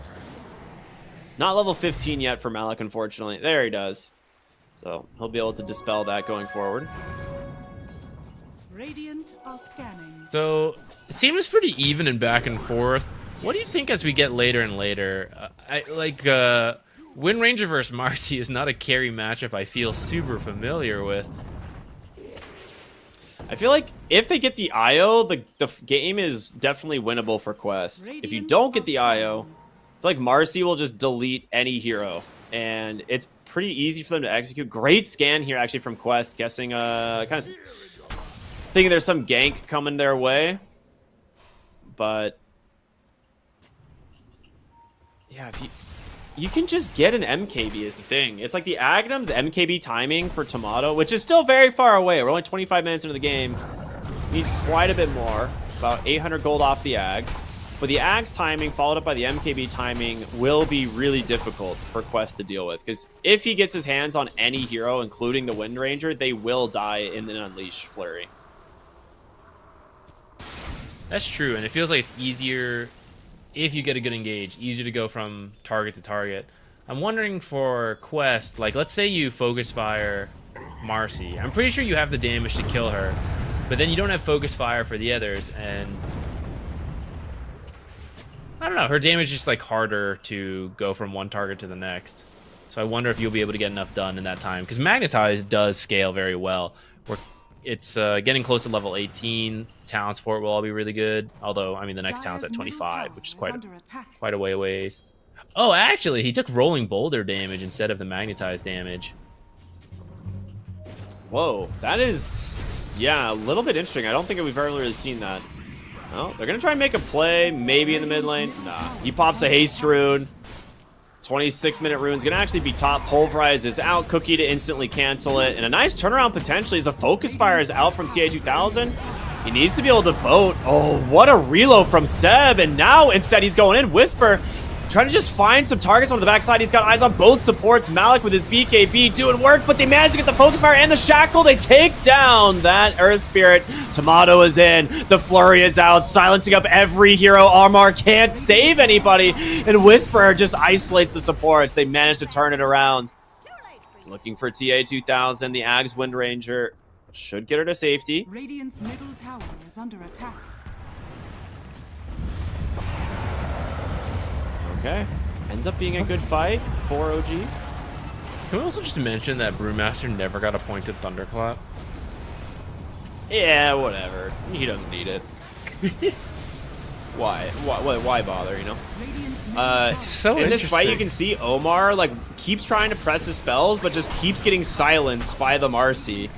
Not level 15 yet for Malik, unfortunately. There he does. So he'll be able to dispel that going forward. Radiant are scanning. So it seems pretty even and back and forth. What do you think as we get later and later? Wind Ranger versus Marcy is not a carry matchup I feel super familiar with. I feel like if they get the IO, the game is definitely winnable for Quest. If you don't get the IO, I feel like Marcy will just delete any hero. And it's pretty easy for them to execute. Great scan here actually from Quest. Guessing, kind of thinking there's some gank coming their way. But yeah, if you can just get an MKB is the thing. It's like the Aghanim's MKB timing for Tomato, which is still very far away. We're only 25 minutes into the game. Needs quite a bit more, about 800 gold off the Ags. But the Ags timing, followed up by the MKB timing, will be really difficult for Quest to deal with. Because if he gets his hands on any hero, including the Wind Ranger, they will die in an Unleash Flurry. That's true, and it feels like it's easier if you get a good engage, easier to go from target to target. I'm wondering for Quest, like let's say you focus fire Marcy. I'm pretty sure you have the damage to kill her, but then you don't have focus fire for the others, and I don't know, her damage is just like harder to go from one target to the next. So I wonder if you'll be able to get enough done in that time, because Magnetize does scale very well. It's getting close to level 18. Talents for it will all be really good. Although, I mean, the next talent's at 25, which is quite a ways. Oh, actually, he took Rolling Boulder damage instead of the Magnetized damage. Whoa, that is, yeah, a little bit interesting. I don't think we've ever really seen that. Oh, they're going to try and make a play, maybe in the mid lane. Nah, he pops a haste rune. 26-minute rune's going to actually be top. Pulverize is out. Cookie to instantly cancel it. And a nice turnaround potentially as the Focus Fire is out from TA2000. He needs to be able to boat. Oh, what a reload from Seb. And now instead he's going in. Whisper trying to just find some targets on the backside. He's got eyes on both supports. Malik with his BKB doing work, but they manage to get the Focus Fire and the Shackle. They take down that Earth Spirit. Tomato is in. The Flurry is out, silencing up every hero. Armor can't save anybody. And Whisper just isolates the supports. They manage to turn it around. Looking for TA2000. The Ags Wind Ranger should get her to safety. Radiant's middle tower is under attack. Okay. Ends up being a good fight for OG. Can we also just mention that Brewmaster never got a pointed Thunderclap? Yeah, whatever. He doesn't need it. Why? Why bother, you know? It's so in this fight, you can see Omar like keeps trying to press his spells, but just keeps getting silenced by the Marcy.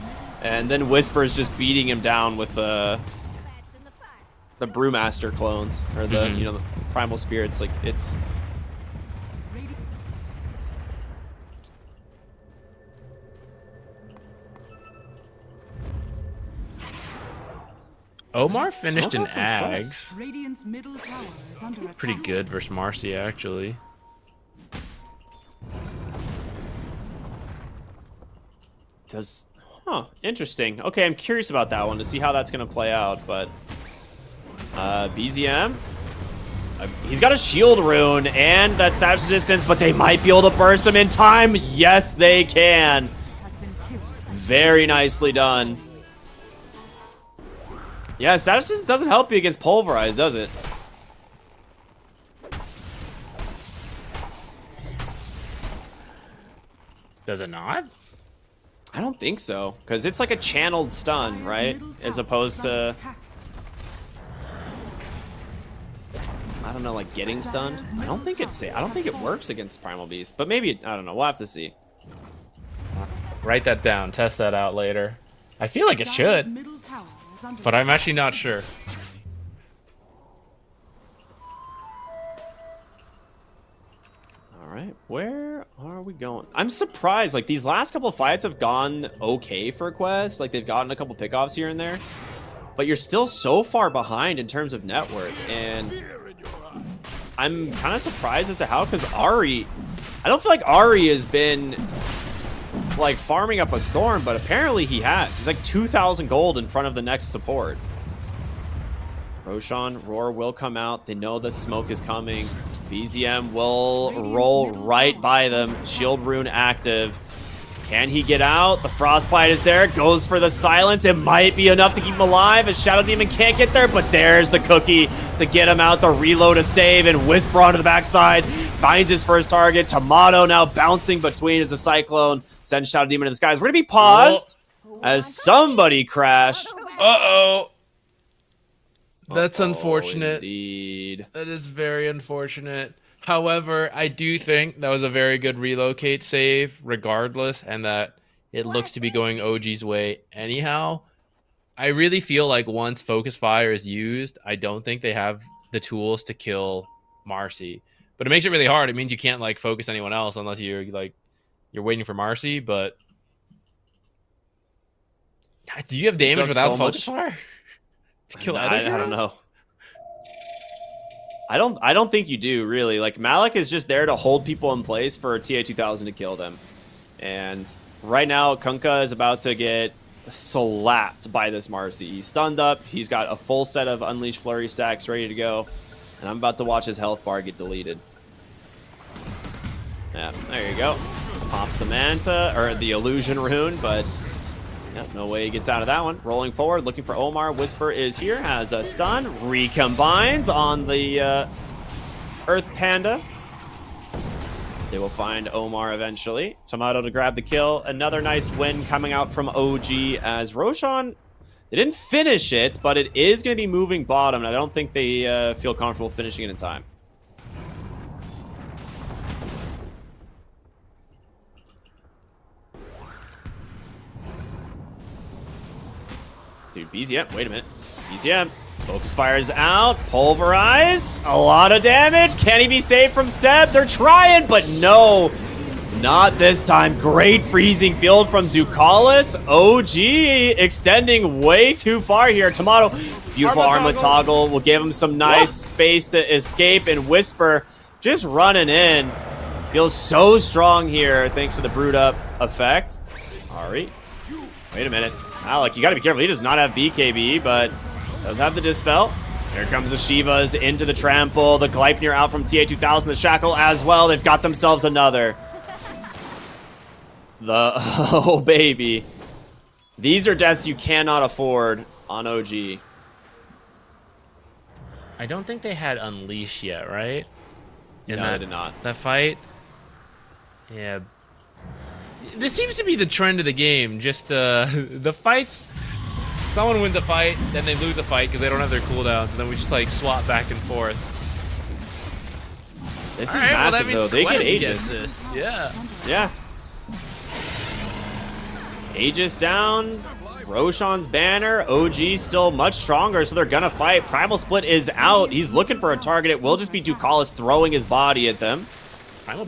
And then Whisper's just beating him down with the Brewmaster clones, or the you know, the Primal Spirits. Like, it's... Omar finished in Ags. Radiant's middle tower is under attack. Pretty good versus Marcy, actually. Huh, interesting. Okay, I'm curious about that one to see how that's going to play out, but... BZM? He's got a shield rune and that status resistance, but they might be able to burst him in time. Yes, they can. Very nicely done. Yeah, status resistance doesn't help you against Pulverize, does it? Does it not? I don't think so, because it's like a channeled stun, right? As opposed to... I don't know, like getting stunned. I don't think it works against Primal Beast, but maybe, I don't know. We'll have to see. Write that down. Test that out later. I feel like it should, but I'm actually not sure. All right, where are we going? I'm surprised. Like, these last couple of fights have gone okay for Quest. Like, they've gotten a couple pickoffs here and there, but you're still so far behind in terms of net worth, and I'm kind of surprised as to how, because Ari, I don't feel like Ari has been like farming up a storm, but apparently he has. He's like 2,000 gold in front of the next support. Roshan, Roar will come out. They know the smoke is coming. BZM will roll right by them. Shield rune active. Can he get out? The Frostbite is there. Goes for the silence. It might be enough to keep him alive as Shadow Demon can't get there, but there's the cookie to get him out. The reload, a save, and Whisper onto the backside. Finds his first target. Tomato now bouncing between as a Cyclone sends Shadow Demon to the skies. We're going to be paused as somebody crashed. Uh-oh. That's unfortunate. Indeed. That is very unfortunate. However, I do think that was a very good relocate save regardless, and that it looks to be going OG's way anyhow. I really feel like once Focus Fire is used, I don't think they have the tools to kill Marcy. But it makes it really hard. It means you can't like focus anyone else unless you're waiting for Marcy, but do you have damage without Focus Fire? To kill other I don't heroes? know. I don't think you do, really. Like, Malik is just there to hold people in place for TA2000 to kill them. And right now, Kunkka is about to get slapped by this Marcy. He's stunned up. He's got a full set of Unleash Flurry stacks ready to go. And I'm about to watch his health bar get deleted. Yeah, there you go. Pops the Manta, or the Illusion Rune, but yeah, no way he gets out of that one. Rolling forward, looking for Omar. Whisper is here, has a stun. Recombines on the Earth Panda. They will find Omar eventually. Tomato to grab the kill. Another nice win coming out from OG as Roshan, they didn't finish it, but it is going to be moving bottom, and I don't think they feel comfortable finishing it in time. Dude, BZM, wait a minute. BZM, focus fires out, pulverize, a lot of damage. Can he be saved from Seb? They're trying, but no, not this time. Great freezing field from Ducalis. OG extending way too far here. Tomato, beautiful armlet toggle will give him some nice space to escape, and Whisper just running in. Feels so strong here thanks to the Brood Up effect. Ari, wait a minute. Alec, you gotta be careful. He does not have BKB, but does have the Dispel. Here comes the Shivas into the trample. The Gleipnir out from TA2000. The Shackle as well. They've got themselves another. Oh, baby. These are deaths you cannot afford on OG. I don't think they had Unleash yet, right? No, they did not. That fight? Yeah. This seems to be the trend of the game. Just the fights. Someone wins a fight, then they lose a fight because they don't have their cooldowns, and then we just like swap back and forth. This is massive, though. They get Aegis. Yeah. Yeah. Aegis down. Roshan's banner. OG still much stronger, so they're gonna fight. Primal Split is out. He's looking for a target. It will just be Ducalis throwing his body at them.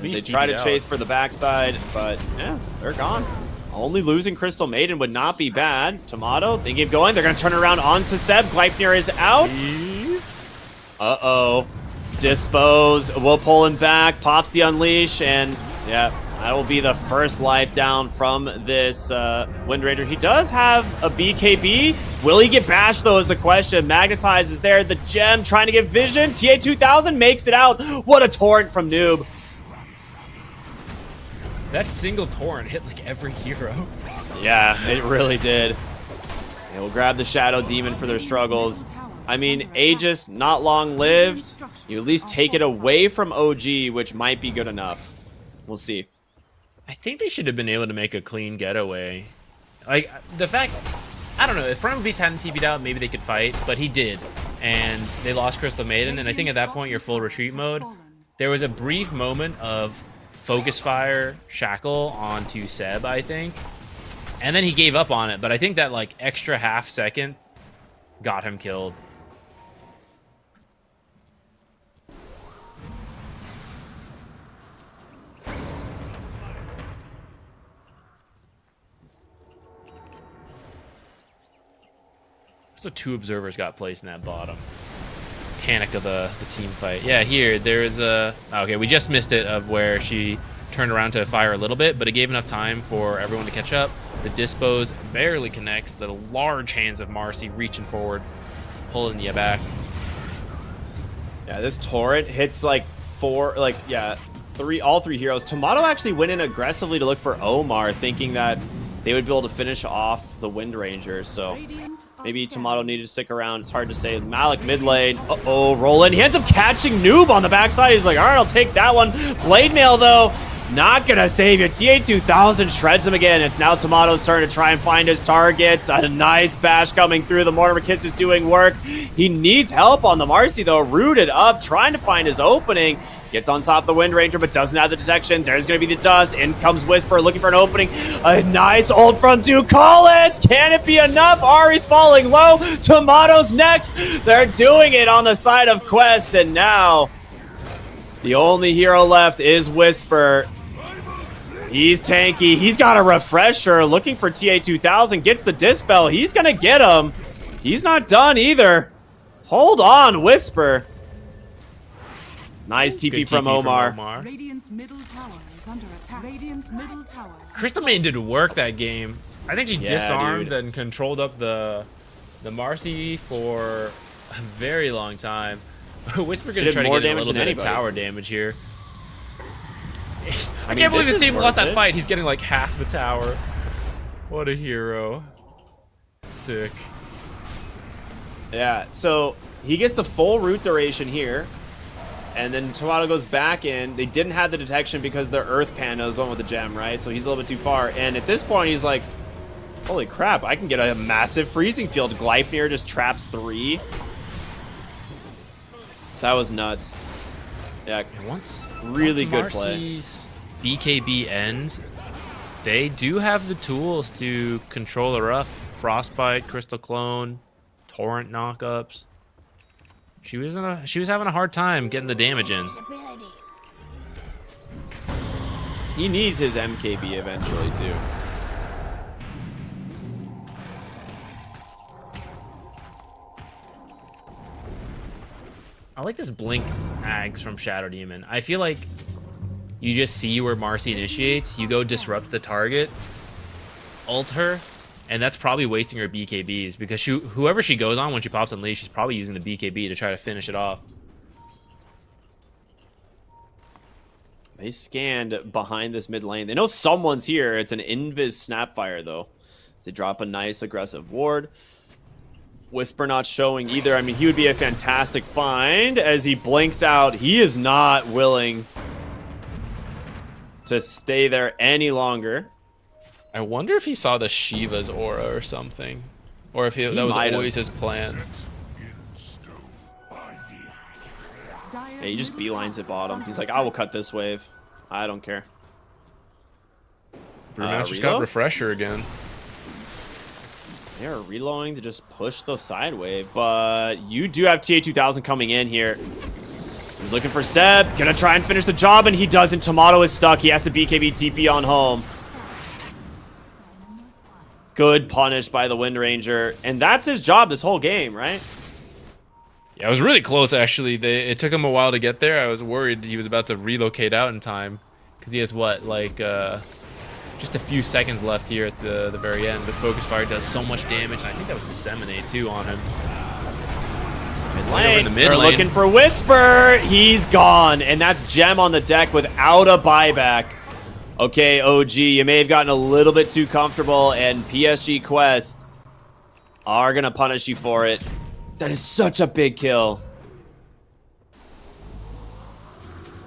They try to chase for the backside, but yeah, they're gone. Only losing Crystal Maiden would not be bad. Tomato, thinking of going. They're going to turn around onto Seb. Gleipnir is out. Uh-oh. Dispose. Will pull him back. Pops the Unleash, and yeah, that will be the first life down from this Wind Raider. He does have a BKB. Will he get bashed, though, is the question. Magnetize is there. The gem trying to get vision. TA2000 makes it out. What a torrent from Noob. That single torrent hit like every hero. Yeah, it really did. They will grab the Shadow Demon for their struggles. I mean, Aegis, not long lived. You at least take it away from OG, which might be good enough. We'll see. I think they should have been able to make a clean getaway. Like, the fact... I don't know, if Primal Beast hadn't TP'd out, maybe they could fight, but he did. And they lost Crystal Maiden, and I think at that point you're full retreat mode. There was a brief moment of Focus Fire Shackle onto Seb, I think. And then he gave up on it, but I think that like extra half second got him killed. So 2 observers got placed in that bottom. Panic of the team fight. Yeah, here there's a... Okay, we just missed it of where she turned around to fire a little bit, but it gave enough time for everyone to catch up. The Dispose barely connects. The large hands of Marcy reaching forward, pulling you back. Yeah, this torrent hits like all three heroes. Tomato actually went in aggressively to look for Omar, thinking that they would be able to finish off the Wind Ranger, so maybe Tomato needed to stick around. It's hard to say. Malik mid lane. Uh-oh, rolling. He ends up catching Noob on the backside. He's like, all right, I'll take that one. Blade Mail, though, not going to save you. TA2000 shreds him again. It's now Tomato's turn to try and find his targets. A nice bash coming through. The Mortimer Kiss is doing work. He needs help on the Marcy, though. Rooted up, trying to find his opening. Gets on top of the Wind Ranger, but doesn't have the detection. There's going to be the dust. In comes Whisper, looking for an opening. A nice ult from Ducalis. Can it be enough? Ari's falling low. Tomato's next. They're doing it on the side of Quest, and now the only hero left is Whisper. He's tanky. He's got a refresher. Looking for TA2000. Gets the Dispel. He's going to get him. He's not done either. Hold on, Whisper. Nice TP Good from Omar. Radiant's middle tower is under attack. Radiant's middle tower. Crystal Maiden did work that game. I think she Yeah, disarmed dude. and controlled up the Marcy for a very long time. Whisper gonna did try to more get a damage little than bit of anybody. tower damage here. I mean, can't believe this his is team worth lost that it. fight. He's getting like half the tower. What a hero. Sick. Yeah, so he gets the full root duration here. And then Tomato goes back in. They didn't have the detection because their Earth Pandas went with the gem, right? So he's a little bit too far. And at this point, he's like, holy crap, I can get a massive freezing field. Gleipnir just traps 3. That was nuts. Yeah, Once really once good play. Marcy's BKB ends, they do have the tools to control the rough. Frostbite, Crystal Clone, Torrent knockups. She was having a hard time getting the damage in. Ability. He needs his MKB eventually, too. I like this blink ags from Shadow Demon. I feel like you just see where Marcy initiates, you go disrupt the target, ult her, and that's probably wasting her BKBs because whoever she goes on when she pops on leash, she's probably using the BKB to try to finish it off. They scanned behind this mid lane. They know someone's here. It's an Invis Snapfire, though. So they drop a nice aggressive ward. Whisper not showing either. I mean, he would be a fantastic find as he blinks out. He is not willing to stay there any longer. I wonder if he saw the Shiva's aura or something. Or if that was might have. always his plan. Yeah, he just beelines at bottom. He's like, I will cut this wave. I don't care. Brewmaster's got reload? Refresher again. They are reloading to just push the side wave, but you do have TA2000 coming in here. He's looking for Seb, gonna try and finish the job, and he doesn't. Tomato is stuck. He has to BKB TP on home. Good punish by the Wind Ranger, and that's his job this whole game, right? Yeah, it was really close, actually. It took him a while to get there. I was worried he was about to relocate out in time. Because he has, what, like, just a few seconds left here at the very end. But Focus Fire does so much damage, and I think that was Disseminate, too, on him. Mid Over in the mid They're lane. looking for Whisper. He's gone, and that's Gem on the deck without a buyback. Okay, OG, you may have gotten a little bit too comfortable, and PSG Quest are going to punish you for it. That is such a big kill.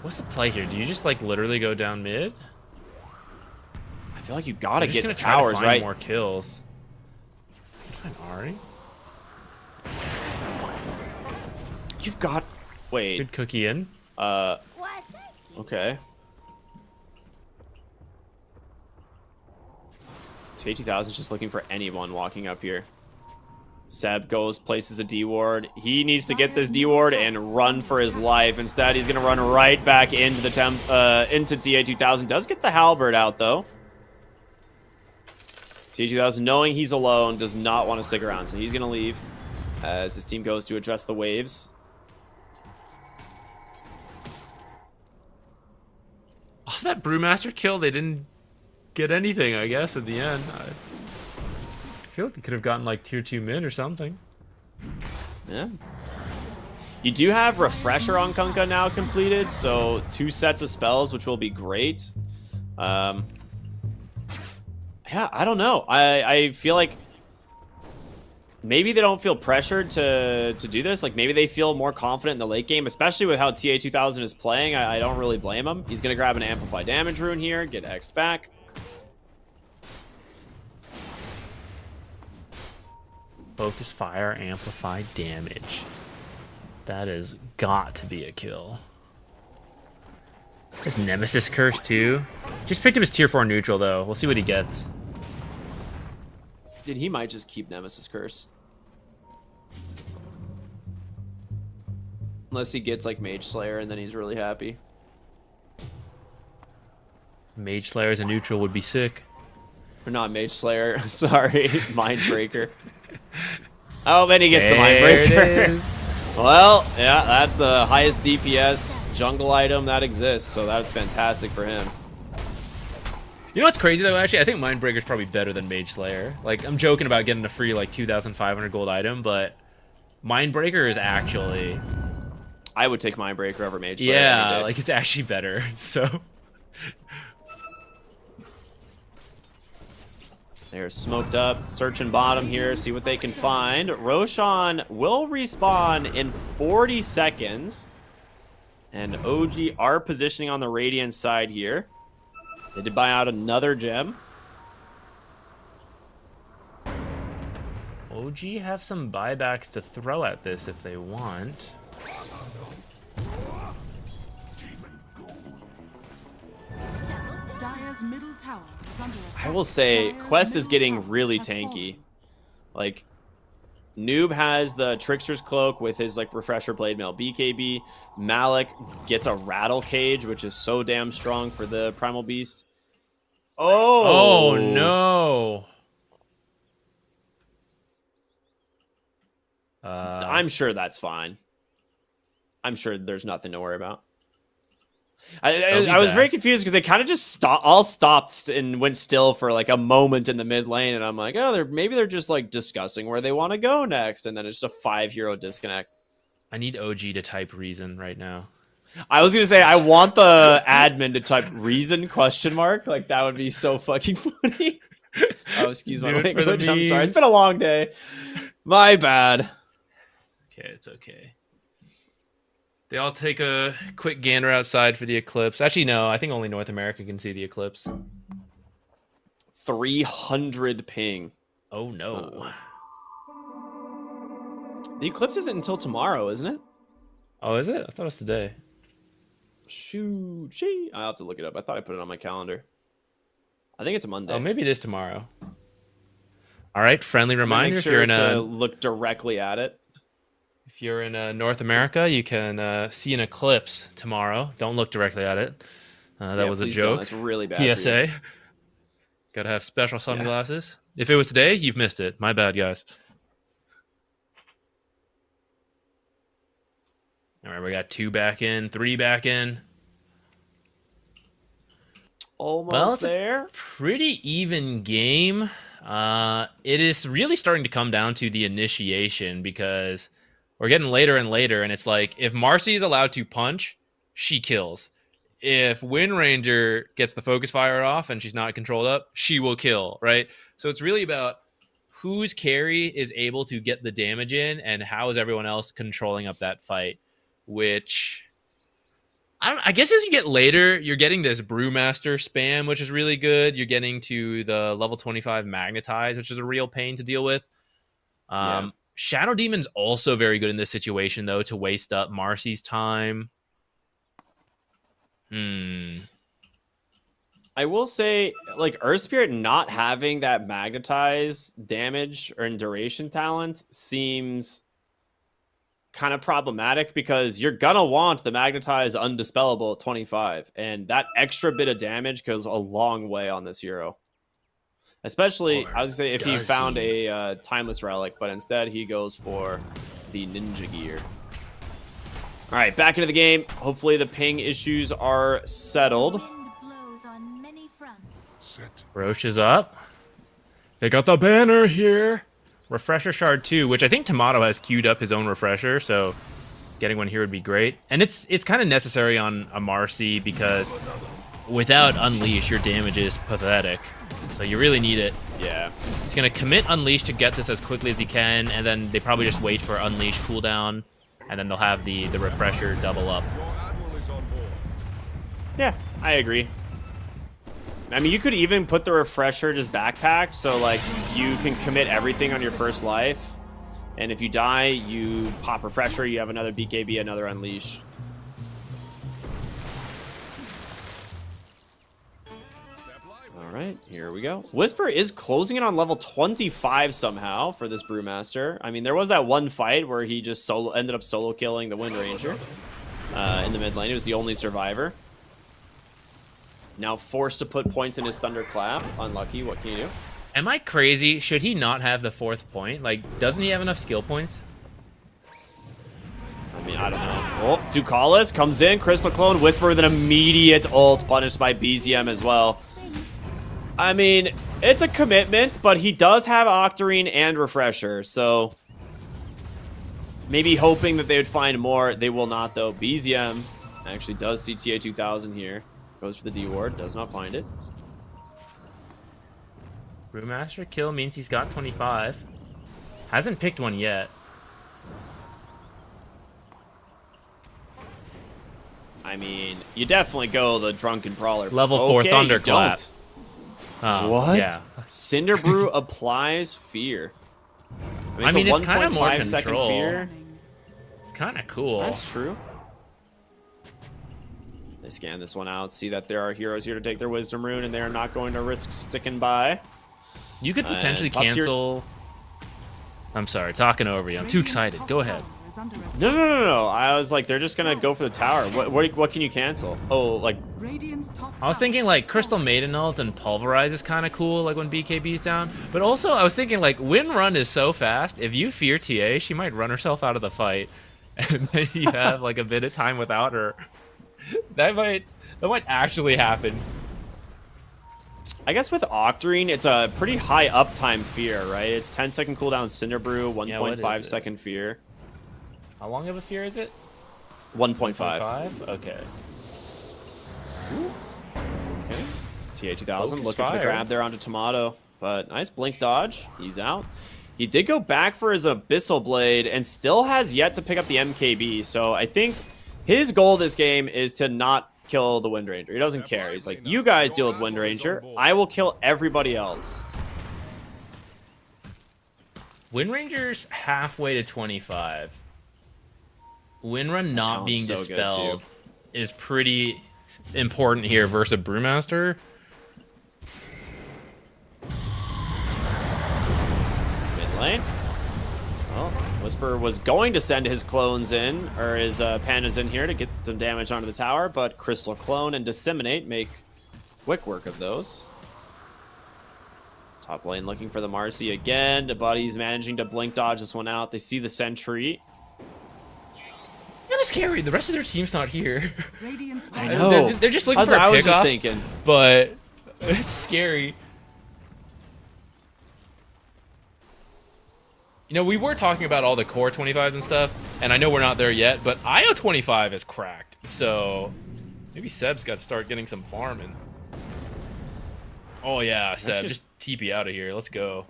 What's the play here? Do you just, like, literally go down mid? I feel like you got to I'm just get gonna the try to towers, find right? more kills. Can I find Ari? You've got... Wait. Good cookie in. What? Okay. T2000 is just looking for anyone walking up here. Seb goes, places a D ward. He needs to get this D ward and run for his life. Instead, he's gonna run right back into the into TA2000. Does get the halberd out though. TA2000, knowing he's alone, does not want to stick around, so he's gonna leave as his team goes to address the waves. Oh, that Brewmaster kill, they didn't get anything, I guess, at the end. I feel like they could have gotten like tier 2 mid or something. Yeah. You do have Refresher on Kunkka now completed, so 2 sets of spells, which will be great. Yeah, I don't know. I feel like maybe they don't feel pressured to do this. Like, maybe they feel more confident in the late game, especially with how TA2000 is playing. I don't really blame him. He's going to grab an Amplify Damage rune here, get X back. Focus Fire, Amplify Damage. That has got to be a kill. His Nemesis Curse too. Just picked up his tier 4 neutral though. We'll see what he gets. Dude, he might just keep Nemesis Curse. Unless he gets like Mage Slayer and then he's really happy. Mage Slayer as a neutral would be sick. Or not Mage Slayer, sorry, Mindbreaker. Oh, and he gets the There it Mindbreaker. is. Well, yeah, that's the highest DPS jungle item that exists, so that's fantastic for him. You know what's crazy though? Actually, I think Mindbreaker's probably better than Mage Slayer. Like, I'm joking about getting a free like 2,500 gold item, but Mindbreaker is actually, I would take Mindbreaker over Mage Slayer. any yeah, day. like it's actually better. So They're smoked up, searching bottom here, see what they can find. Roshan will respawn in 40 seconds. And OG are positioning on the Radiant side here. They did buy out another gem. OG have some buybacks to throw at this if they want. Dire's middle tower is under attack. I will say, Dire's Quest is middle getting tower really has tanky. fallen. Like, Noob has the Trickster's Cloak with his, like, Refresher Blade Mail BKB. Malik gets a Rattle Cage, which is so damn strong for the Primal Beast. Oh no. I'm sure that's fine. I'm sure there's nothing to worry about. I was very confused because they kind of just all stopped and went still for like a moment in the mid lane, and I'm like, oh, maybe they're just like discussing where they want to go next, and then it's just a 5-hero disconnect. I need OG to type reason right now. I was gonna say I want the admin to type reason ? Like that would be so fucking funny. Oh, excuse my Do it for the language. I'm sorry. It's memes. been a long day. My bad. Okay, it's okay. They all take a quick gander outside for the eclipse. Actually, no, I think only North America can see the eclipse. 300 ping. Oh no. The eclipse isn't until tomorrow, isn't it? Oh, is it? I thought it was today. Shoot, gee. I'll have to look it up. I thought I put it on my calendar. I think it's a Monday. Oh, maybe it is tomorrow. All right, friendly reminder: Make if sure you're in to a look directly at it. if you're in North America, you can see an eclipse tomorrow. Don't look directly at it. That Yeah, was a please don't. joke. That's really bad. for you. PSA. Gotta have special sunglasses. If it was today, you've missed it. My bad, guys. All right, we got 2 back in, 3 back in. Almost it's a there. pretty even game. It is really starting to come down to the initiation because we're getting later and later, and it's like if Marcy is allowed to punch, she kills. If Wind Ranger gets the focus fire off and she's not controlled up, she will kill, right? So it's really about whose carry is able to get the damage in and how is everyone else controlling up that fight, which I guess as you get later, you're getting this Brewmaster spam, which is really good. You're getting to the level 25 Magnetize, which is a real pain to deal with. Shadow Demon's also very good in this situation, though, to waste up Marcy's time. I will say, like, Earth Spirit not having that Magnetize damage or duration talent seems kind of problematic because you're gonna want the Magnetize Undispellable at 25, and that extra bit of damage goes a long way on this hero. Especially, I was gonna say, if he found a Timeless Relic, but instead he goes for the Ninja Gear. All right, back into the game. Hopefully the ping issues are settled. Wind blows on many fronts. Roche is up. They got the banner here. Refresher Shard 2, which I think Tomato has queued up his own refresher, so getting one here would be great. And it's kind of necessary on a Marcy because without Unleash, your damage is pathetic. So you really need it. Yeah. He's going to commit Unleash to get this as quickly as he can, and then they probably just wait for Unleash cooldown, and then they'll have the refresher double up. Yeah, I agree. I mean, you could even put the refresher just backpacked, so like you can commit everything on your first life, and if you die, you pop refresher, you have another BKB, another Unleash. All right, here we go. Whisper is closing in on level 25 somehow for this Brewmaster. I mean, there was that one fight where he just ended up solo killing the Wind Ranger in the mid lane. He was the only survivor. Now forced to put points in his Thunderclap. Unlucky. What can you do? Am I crazy? Should he not have the 4th point? Like, doesn't he have enough skill points? I mean, I don't know. Oh, Ducalis comes in. Crystal Clone, Whisper with an immediate ult, punished by BZM as well. I mean, it's a commitment, but he does have Octarine and Refresher, so maybe hoping that they would find more. They will not, though. BZM actually does CTA 2000 here. Goes for the D ward, does not find it. Brewmaster kill means he's got 25. Hasn't picked one yet. I mean, you definitely go the Drunken Brawler. Level 4 okay, Thunderclap. What? Yeah. Cinderbrew applies fear. I mean, it's a kind of more 1.5 second control. fear. It's kind of cool. That's true. They scan this one out, see that there are heroes here to take their Wisdom Rune, and they are not going to risk sticking by. You could potentially top tier- cancel... I'm sorry, talking over you. I'm too excited. Go ahead. No. I was like, they're just gonna go for the tower. What can you cancel? Oh, like I was thinking like Crystal Maiden ult and Pulverize is kind of cool, like when BKB's down. But also I was thinking like Win Run is so fast. If you fear TA, she might run herself out of the fight, and then you have like a bit of time without her. That might actually happen. I guess with Octarine, it's a pretty high uptime fear, right? It's 10-second cooldown Cinderbrew, 1.5 second fear. How long of a fear is it? 1.5. Okay. Okay. TA 2000 Focus looking for the fire. grab there onto Tomato, but nice blink dodge. He's out. He did go back for his Abyssal Blade and still has yet to pick up the MKB. So I think his goal this game is to not kill the Wind Ranger. He doesn't care. He's like, you guys deal with Wind Ranger. I will kill everybody else. Wind Ranger's halfway to 25. Windrun not Talent's being so good, dispelled too. is pretty important here versus Brewmaster. Mid lane. Well, Whisper was going to send his clones in, or his pandas in here to get some damage onto the tower, but Crystal Clone and Disseminate make quick work of those. Top lane looking for the Marcy again. The Buddy's managing to blink dodge this one out. They see the sentry. Kind of scary. The rest of their team's not here. I know. They're just looking for a I was just pickup, thinking. but it's scary. You know, we were talking about all the core 25s and stuff, and I know we're not there yet, but IO 25 is cracked. So maybe Seb's got to start getting some farming. Oh yeah, Seb, just TP out of here. Let's go.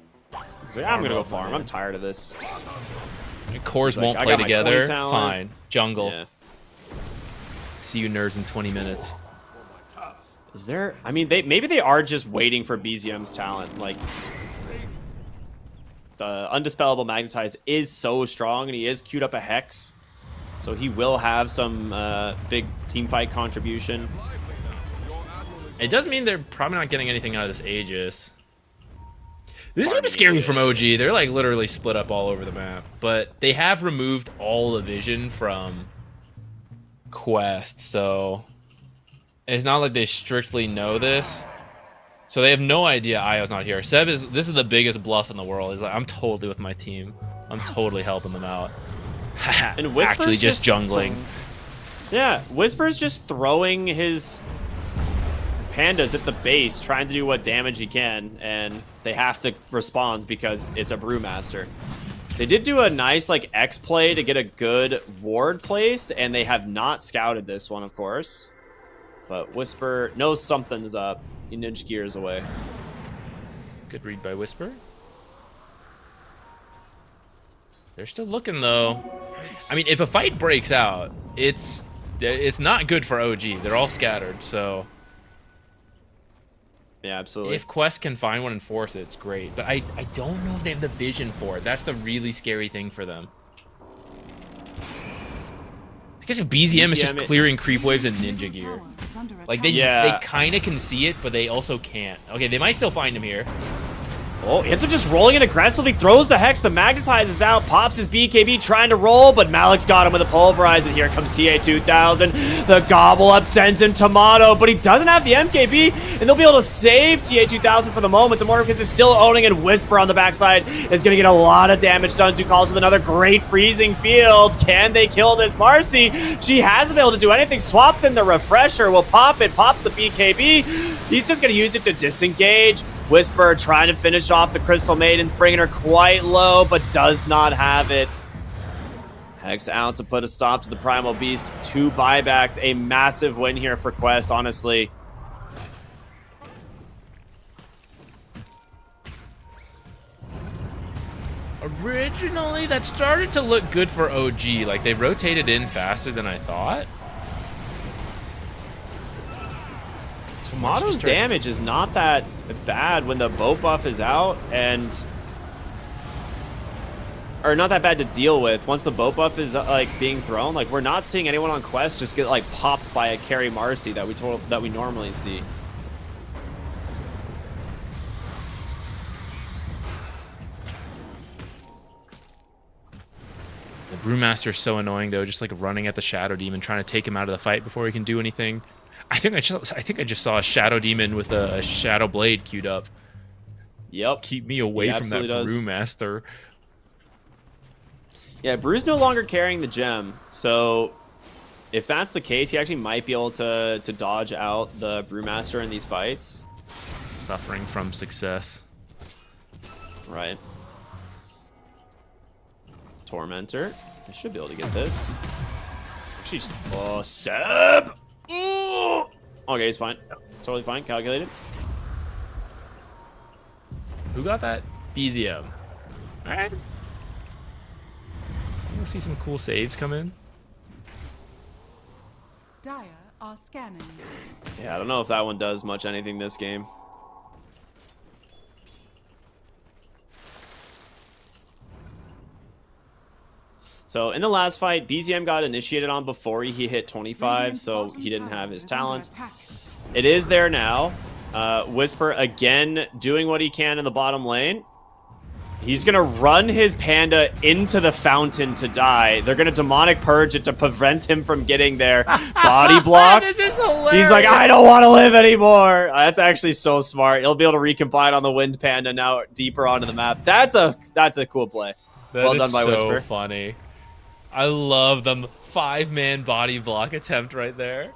So yeah, I'm gonna go farm. I'm tired of this. Cores Like, won't I play got my 20 together. talent. Fine. Jungle. Yeah. See you nerds in 20 minutes. Is there? I mean, maybe they are just waiting for BZM's talent. Like, the Undispellable Magnetize is so strong, and he is queued up a Hex, so he will have some big team fight contribution. It does mean they're probably not getting anything out of this Aegis. This is gonna be scary from OG. They're like literally split up all over the map, but they have removed all the vision from Quest, so it's not like they strictly know this. So they have no idea Io's not here. Seb is. This is the biggest bluff in the world. He's like, I'm totally with my team. I'm totally helping them out. And Whisper's Actually, just jungling. Yeah, Whisper's just throwing his pandas at the base, trying to do what damage he can, and they have to respond because it's a Brewmaster. They did do a nice like X play to get a good ward placed, and they have not scouted this one, of course. But Whisper knows something's up. He ninja gears away. Good read by Whisper. They're still looking though. I mean, if a fight breaks out, it's not good for OG. They're all scattered, so Yeah, absolutely. if Quest can find one and force it, it's great. But I don't know if they have the vision for it. That's the really scary thing for them. Because if BZM is just clearing creep waves and ninja gear. Like they kind of can see it, but they also can't. Okay, they might still find him here. Oh, ends up just rolling it aggressively, throws the Hex, the Magnetizes out, pops his BKB trying to roll, but Malik's got him with a Pulverize, and here comes TA2000. The Gobble Up sends in Tomato, but he doesn't have the MKB, and they'll be able to save TA2000 for the moment. The Morpheus is still owning, and Whisper on the backside is going to get a lot of damage done. Calls with another great freezing field. Can they kill this Marcy? She hasn't been able to do anything. Swaps in the Refresher, will pop it, pops the BKB. He's just going to use it to disengage. Whisper trying to finish off the Crystal Maidens, bringing her quite low, but does not have it. Hex out to put a stop to the Primal Beast. 2 buybacks, a massive win here for Quest, honestly. Originally, that started to look good for OG. Like, they rotated in faster than I thought. Tomato's damage is not that bad when the boat buff is out, or not that bad to deal with. Once the boat buff is like being thrown, like we're not seeing anyone on Quest just get like popped by a carry Marcy that we normally see. The Brewmaster's so annoying though, just like running at the Shadow Demon, trying to take him out of the fight before he can do anything. I think I just saw a Shadow Demon with a Shadow Blade queued up. Yep. Keep me away from that Brewmaster. Yeah, Brew's no longer carrying the gem, so if that's the case, he actually might be able to dodge out the Brewmaster in these fights. Suffering from success. Right. Tormentor. I should be able to get this. She's Seb! Ooh. Okay, he's fine. Totally fine. Calculated. Who got that? BZM. Alright. You'll see some cool saves come in. Dire are scanning. Yeah, I don't know if that one does much anything this game. So in the last fight, BZM got initiated on before he hit 25, so he didn't have his talent. It is there now. Whisper again doing what he can in the bottom lane. He's going to run his Panda into the fountain to die. They're going to Demonic Purge it to prevent him from getting there. Body block. This is hilarious. He's like, I don't want to live anymore. That's actually so smart. He'll be able to recombine on the Wind Panda now deeper onto the map. That's a cool play. Well done by Whisper. So funny. I love the 5-man body block attempt right there.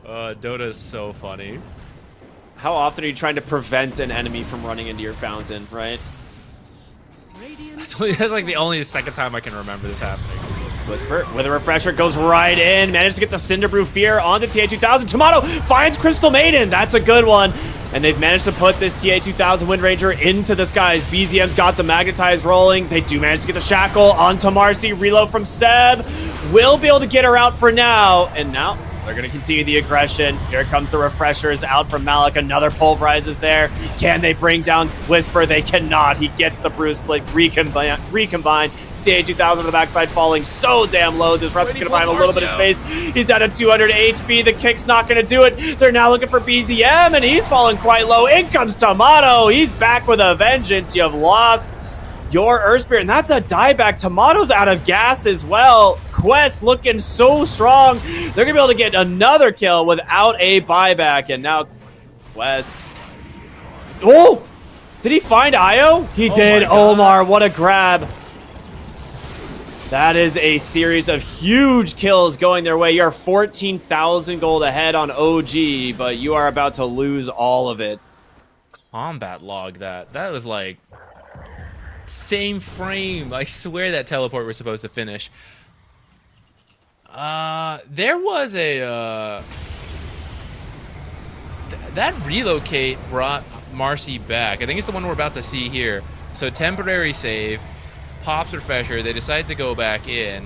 Dota is so funny. How often are you trying to prevent an enemy from running into your fountain, right? That's like the only second time I can remember this happening. Whisper with a Refresher goes right in. Managed to get the Cinderbrew Fear onto TA2000. Tomato finds Crystal Maiden. That's a good one. And they've managed to put this TA2000 Wind Ranger into the skies. BZM's got the Magnetize rolling. They do manage to get the Shackle onto Marcy. Reload from Seb. Will be able to get her out for now. And now they're going to continue the aggression. Here comes the Refreshers out from Malik. Another Pulverizes there. Can they bring down Whisper? They cannot. He gets the Brew Split. Recombine. TA2000 on the backside falling so damn low. Disrupt's going to buy him a little bit of space. He's down to 200 HP. The kick's not going to do it. They're now looking for BZM, and he's falling quite low. In comes Tomato. He's back with a vengeance. You have lost your Earth Spirit, and that's a dieback. Tomato's out of gas as well. Quest looking so strong. They're going to be able to get another kill without a buyback, and now Quest. Oh! Did he find Io? He did. Omar, what a grab. That is a series of huge kills going their way. You're 14,000 gold ahead on OG, but you are about to lose all of it. Combat log that. That was like same frame. I swear that teleport was supposed to finish. There was a that relocate brought Marcy back. I think it's the one we're about to see here. So temporary save, pops Refresher. They decide to go back in.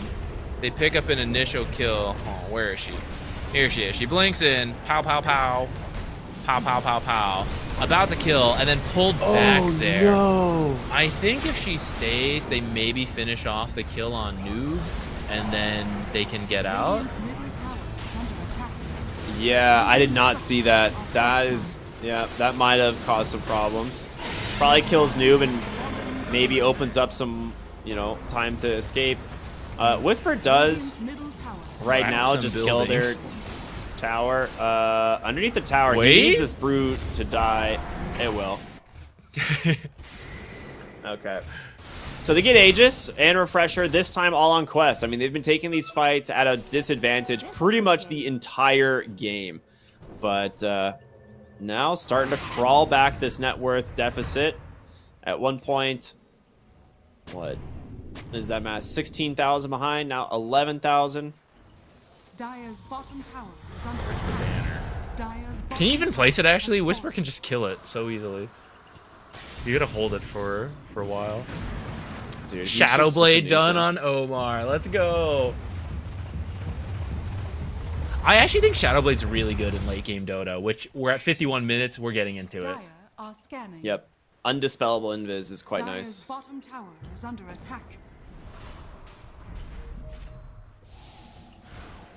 They pick up an initial kill. Oh, where is she? Here she is. She blinks in. Pow, pow, pow. Pow, pow, pow, pow. About to kill, and then pulled back there. No. I think if she stays, they maybe finish off the kill on Noob, and then they can get out. Yeah, I did not see that. That is Yeah, that might have caused some problems. Probably kills Noob and maybe opens up some, you know, time to escape. Whisper does right now just kill their tower. Underneath the tower, he needs this brute to die. It will. Okay. So they get Aegis and Refresher, this time all on Quest. I mean, they've been taking these fights at a disadvantage pretty much the entire game. But now starting to crawl back this net worth deficit. At one point, what is that math? 16,000 behind, now 11,000. Dire's bottom tower is under attack. Can you even place it, actually? Whisper can just kill it so easily. You gotta hold it for a while. Dude, Shadow Blade done on Omar. Let's go. I actually think Shadow Blade's really good in late game Dota, which we're at 51 minutes. We're getting into it. Dire are scanning. Yep. Undispellable Invis is quite Dire's nice. bottom tower is under attack.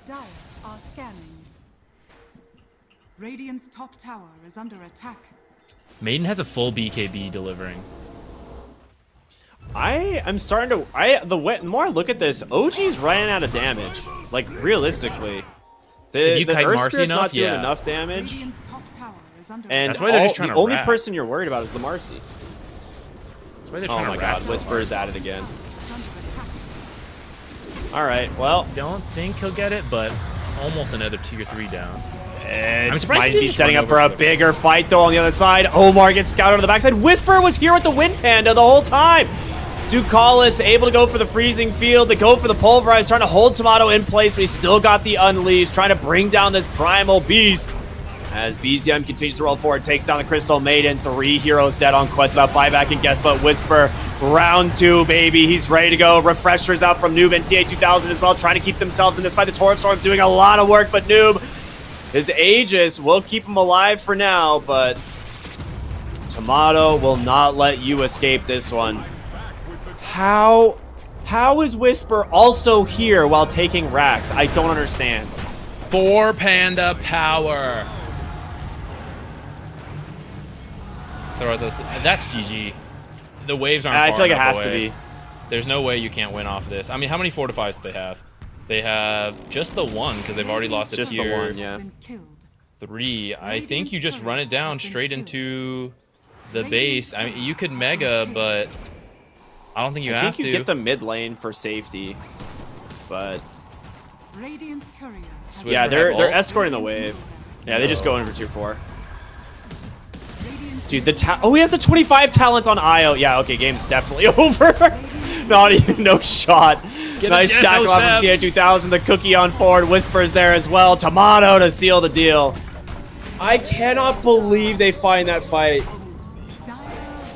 Dire are scanning. Radiant's top tower is under attack. Maiden has a full BKB delivering. I'm starting to the more I look at this, OG's running out of damage. Like realistically, the Earth Spirit's not doing enough damage. Radiant's top tower is under And That's why they're just trying the to only wrap. person you're worried about is the Marcy. That's why they're Oh trying my to wrap god, so Whisper is at it again. under attack. Alright, well, Don't think he'll get it, but almost another tier 3 down. it surprised might he be didn't setting run up for a over to it. bigger fight though on the other side. Omar gets scouted on the backside. Whisper was here with the Wind Panda the whole time. Ducalis able to go for the freezing field. They go for the pulverize, trying to hold Tomato in place, but he's still got the unleash, trying to bring down this primal beast. As BZM continues to roll forward, takes down the Crystal Maiden. 3 heroes dead on Quest without buyback and guess, but Whisper, round 2, baby. He's ready to go. Refreshers out from Noob and TA2000 as well, trying to keep themselves in this fight. The Torrent Storm doing a lot of work, but Noob, his Aegis will keep him alive for now, but Tomato will not let you escape this one. How is Whisper also here while taking racks? I don't understand. 4 Panda power. That's GG. The waves aren't I far feel like it enough has to away. be. There's no way you can't win off this. I mean, how many fortifies do they have? They have just the 1 because they've already lost it Just the tier 1, yeah. 3. I think you just run it down straight into the base. I mean, you could mega, but I don't think you I have think you to. get the mid lane for safety, but Radiant's courier has Whisper yeah, have they're ult? escorting the wave. Yeah, they just go in for tier 4. Radiant's Dude, he has the 25 talent on Io. Yeah, okay, game's definitely over. Not even, no shot. Get Nice him, shackle off Sam. from TA2000. The cookie on forward. Whispers there as well. Tomato to seal the deal. I cannot believe they find that fight. dire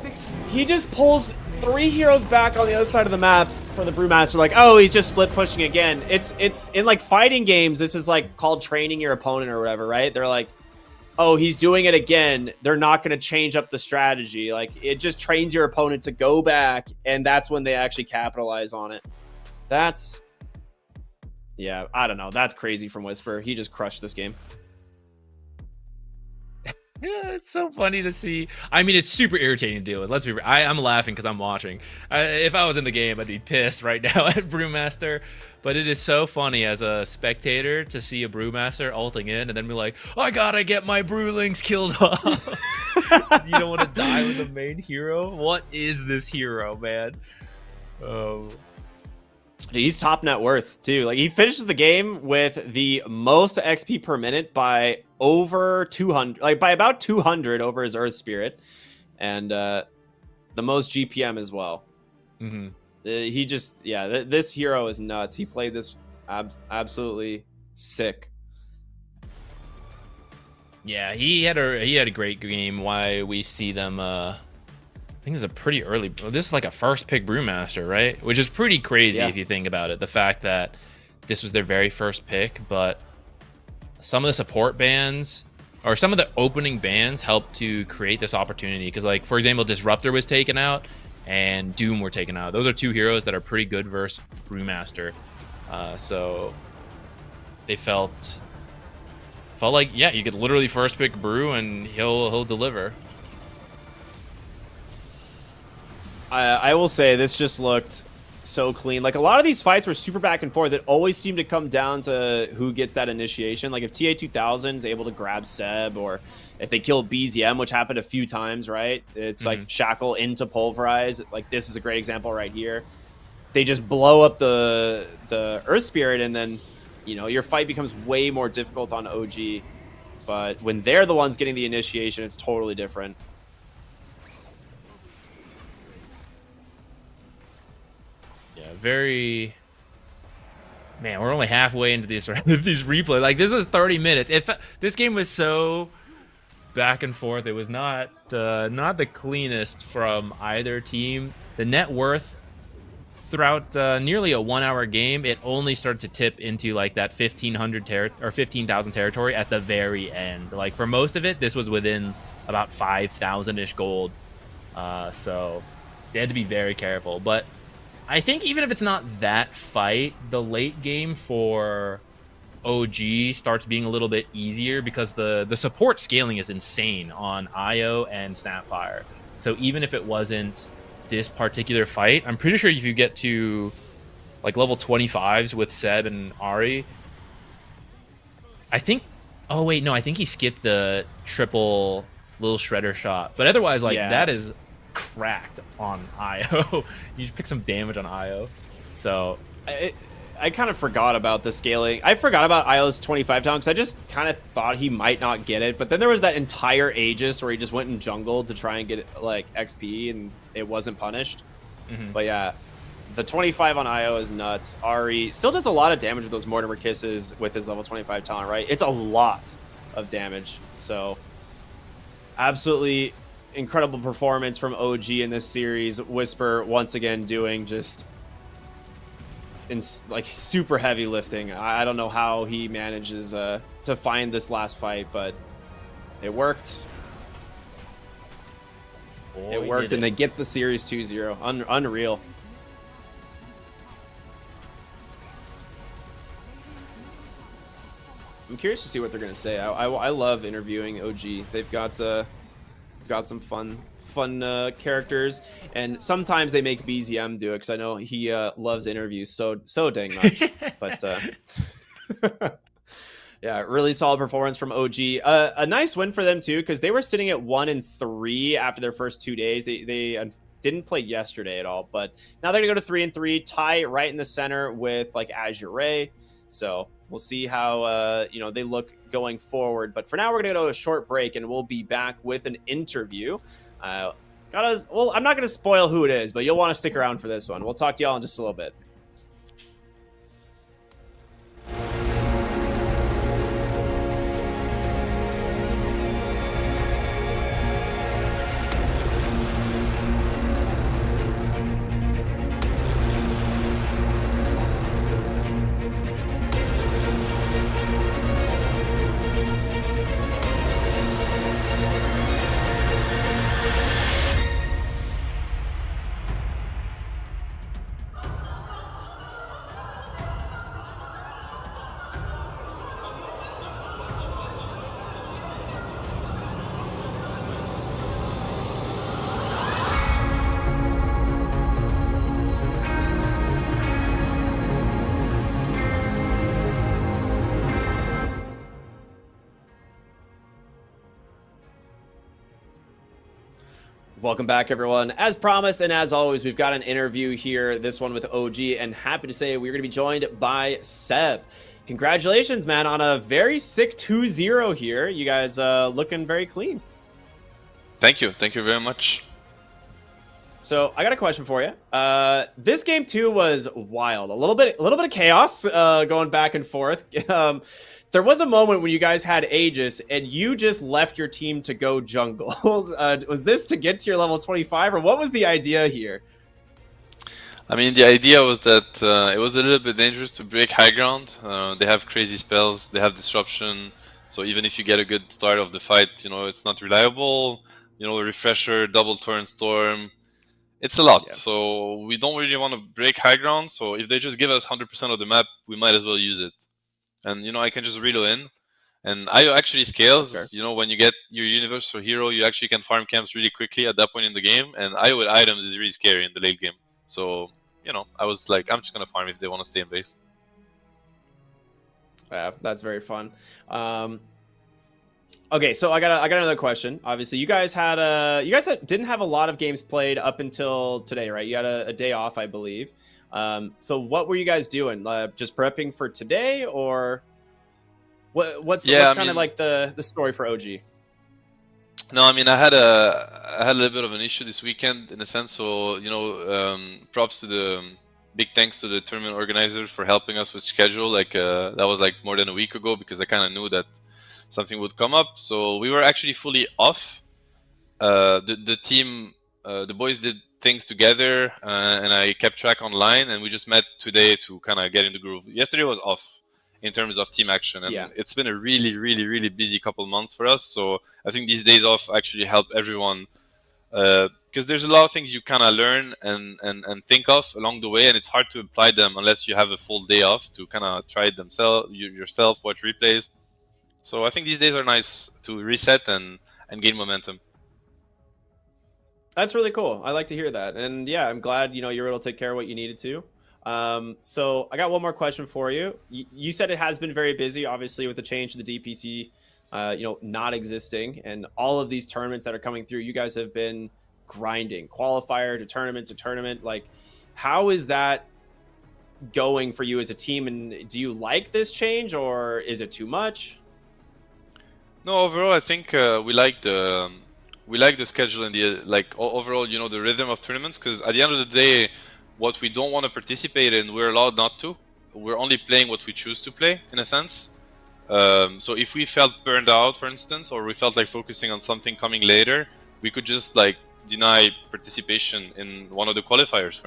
victory. He just pulls 3 heroes back on the other side of the map for the Brewmaster. Like, oh, he's just split pushing again. It's in like fighting games. This is like called training your opponent or whatever, right? They're like, oh, he's doing it again. They're not going to change up the strategy. Like, it just trains your opponent to go back, and that's when they actually capitalize on it. That's, yeah, I don't know. That's crazy from Whisper. He just crushed this game. Yeah, it's so funny to see. I mean, it's super irritating to deal with. Let's be real. I'm laughing because I'm watching. If I was in the game, I'd be pissed right now at Brewmaster. But it is so funny as a spectator to see a Brewmaster ulting in and then be like, I gotta get my Brewlings killed off. You don't want to die with the main hero? What is this hero, man? Oh. Dude, he's top net worth too. Like, he finishes the game with the most XP per minute by over 200, like by about 200 over his Earth Spirit, and the most GPM as well. Mm-hmm. He just, yeah, this hero is nuts. He played this absolutely sick. Yeah, he had a great game. Why we see them? I think it's a pretty early. This is like a first pick Brewmaster, right? Which is pretty crazy if you think about it. The fact that this was their very first pick, but some of the support bans or some of the opening bans helped to create this opportunity. Because, like, for example, Disruptor was taken out and Doom were taken out. Those are 2 heroes that are pretty good versus Brewmaster. So they felt Felt like, yeah, you could literally first pick Brew and he'll deliver. I will say this just looked so clean. Like, a lot of these fights were super back and forth. It always seemed to come down to who gets that initiation. Like, if TA2000 is able to grab Seb, or if they kill BZM, which happened a few times, right? It's like Shackle into Pulverize. Like, this is a great example right here. They just blow up the Earth Spirit, and then, you know, your fight becomes way more difficult on OG. But when they're the ones getting the initiation, it's totally different. Yeah, very... Man, we're only halfway into these replays. Like, this was 30 minutes. This game was so back and forth. It was not the cleanest from either team. The net worth throughout nearly a 1 hour game, it only started to tip into like that 15,000 territory at the very end. Like, for most of it, this was within about 5,000-ish gold. So they had to be very careful. But I think even if it's not that fight, the late game for OG starts being a little bit easier because the support scaling is insane on IO and Snapfire. So even if it wasn't this particular fight, I'm pretty sure if you get to like level 25s with Seb and Ari, I think, oh wait, no, I think he skipped the triple little shredder shot, but otherwise, like, that is cracked on IO. You just pick some damage on IO. So I kind of forgot about the scaling. I forgot about IO's 25 talent because I just kind of thought he might not get it. But then there was that entire Aegis where he just went and jungled to try and get like XP, and it wasn't punished. But yeah, the 25 on IO is nuts. Ari still does a lot of damage with those Mortimer Kisses with his level 25 talent, right? It's a lot of damage. So absolutely incredible performance from OG in this series. Whisper once again doing just like super heavy lifting. I don't know how he manages to find this last fight, but it worked. Boy, it worked, and they get the series 2-0. Unreal. I'm curious to see what they're gonna say. I love interviewing OG. They've got some fun characters, and sometimes they make BZM do it because I know he loves interviews so dang much. But yeah, really solid performance from OG. A nice win for them too, because they were sitting at 1-3 after their first 2 days. They didn't play yesterday at all, but now they're gonna go to 3-3, tie right in the center with like Azure. So we'll see how they look going forward. But for now, we're gonna go to a short break, and we'll be back with an interview. I'm not gonna spoil who it is, but you'll want to stick around for this one. We'll talk to y'all in just a little bit. Welcome back, everyone. As promised and as always, we've got an interview here, this one with OG, and happy to say we're going to be joined by Seb. Congratulations, man, on a very sick 2-0 here. You guys looking very clean. Thank you. Thank you very much. So I got a question for you. This game too was wild. A little bit of chaos going back and forth. There was a moment when you guys had Aegis and you just left your team to go jungle. Was this to get to your level 25, or what was the idea here? I mean, the idea was that it was a little bit dangerous to break high ground. They have crazy spells, they have disruption. So even if you get a good start of the fight, it's not reliable. Refresher, double turn storm. It's a lot. Yeah. So we don't really want to break high ground. So if they just give us 100% of the map, we might as well use it. And I can just reel in, And IO actually That's fair. scales. You know, when you get your universal hero, you actually can farm camps really quickly at that point in the game. And IO with items is really scary in the late game. So, you know, I was like, I'm just gonna farm if they want to stay in base. Yeah, that's very fun. Okay, so I got another question. Obviously, you guys didn't have a lot of games played up until today, right? You had a day off, I believe. So what were you guys doing? Just prepping for today, or what's kind of like the story for OG? No, I mean I had a little bit of an issue this weekend in a sense. So you know, props to the big thanks to the tournament organizers for helping us with schedule. Like that was like more than a week ago because I kind of knew that something would come up. So we were actually fully off. The team, the boys did things together, and I kept track online, and we just met today to kind of get in the groove. Yesterday was off in terms of team action, and it's been a really busy couple months for us. So I think these days off actually help everyone, because there's a lot of things you kind of learn and think of along the way, and it's hard to apply them unless you have a full day off to kind of try it yourself, watch replays. So I think these days are nice to reset and gain momentum. That's really cool. I like to hear that. And yeah, I'm glad, you were able to take care of what you needed to. So I got one more question for you. You said it has been very busy, obviously, with the change to the DPC, not existing, and all of these tournaments that are coming through. You guys have been grinding, qualifier to tournament. Like, how is that going for you as a team? And do you like this change, or is it too much? No, overall, I think we like the schedule and the overall, the rhythm of tournaments. Because at the end of the day, what we don't want to participate in, we're allowed not to. We're only playing what we choose to play, in a sense. So if we felt burned out, for instance, or we felt like focusing on something coming later, we could just like deny participation in one of the qualifiers.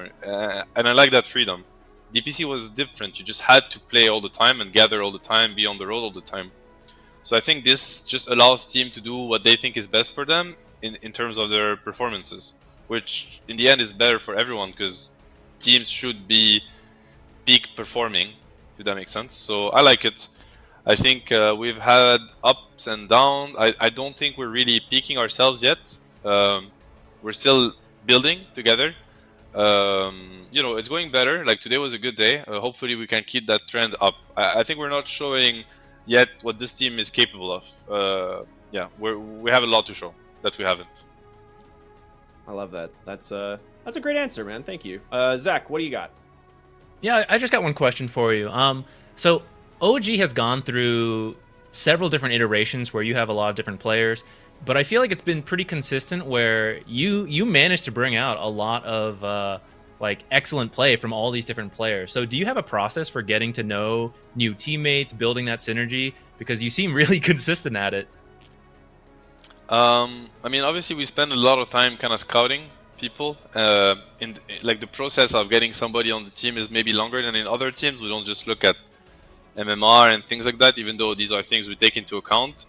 And I like that freedom. DPC was different. You just had to play all the time and gather all the time, be on the road all the time. So I think this just allows team to do what they think is best for them in terms of their performances, which in the end is better for everyone because teams should be peak performing, if that makes sense. So I like it. I think we've had ups and downs. I don't think we're really peaking ourselves yet. We're still building together. It's going better. Like today was a good day. Hopefully we can keep that trend up. I think we're not showing yet what this team is capable of. We have a lot to show that we haven't. I love that. That's a great answer, man. Thank you. Zach, what do you got? Yeah, I just got one question for you. So OG has gone through several different iterations where you have a lot of different players, but I feel like it's been pretty consistent where you managed to bring out a lot of excellent play from all these different players. So do you have a process for getting to know new teammates, building that synergy? Because you seem really consistent at it. I mean, obviously we spend a lot of time kind of scouting people. The process of getting somebody on the team is maybe longer than in other teams. We don't just look at MMR and things like that, even though these are things we take into account.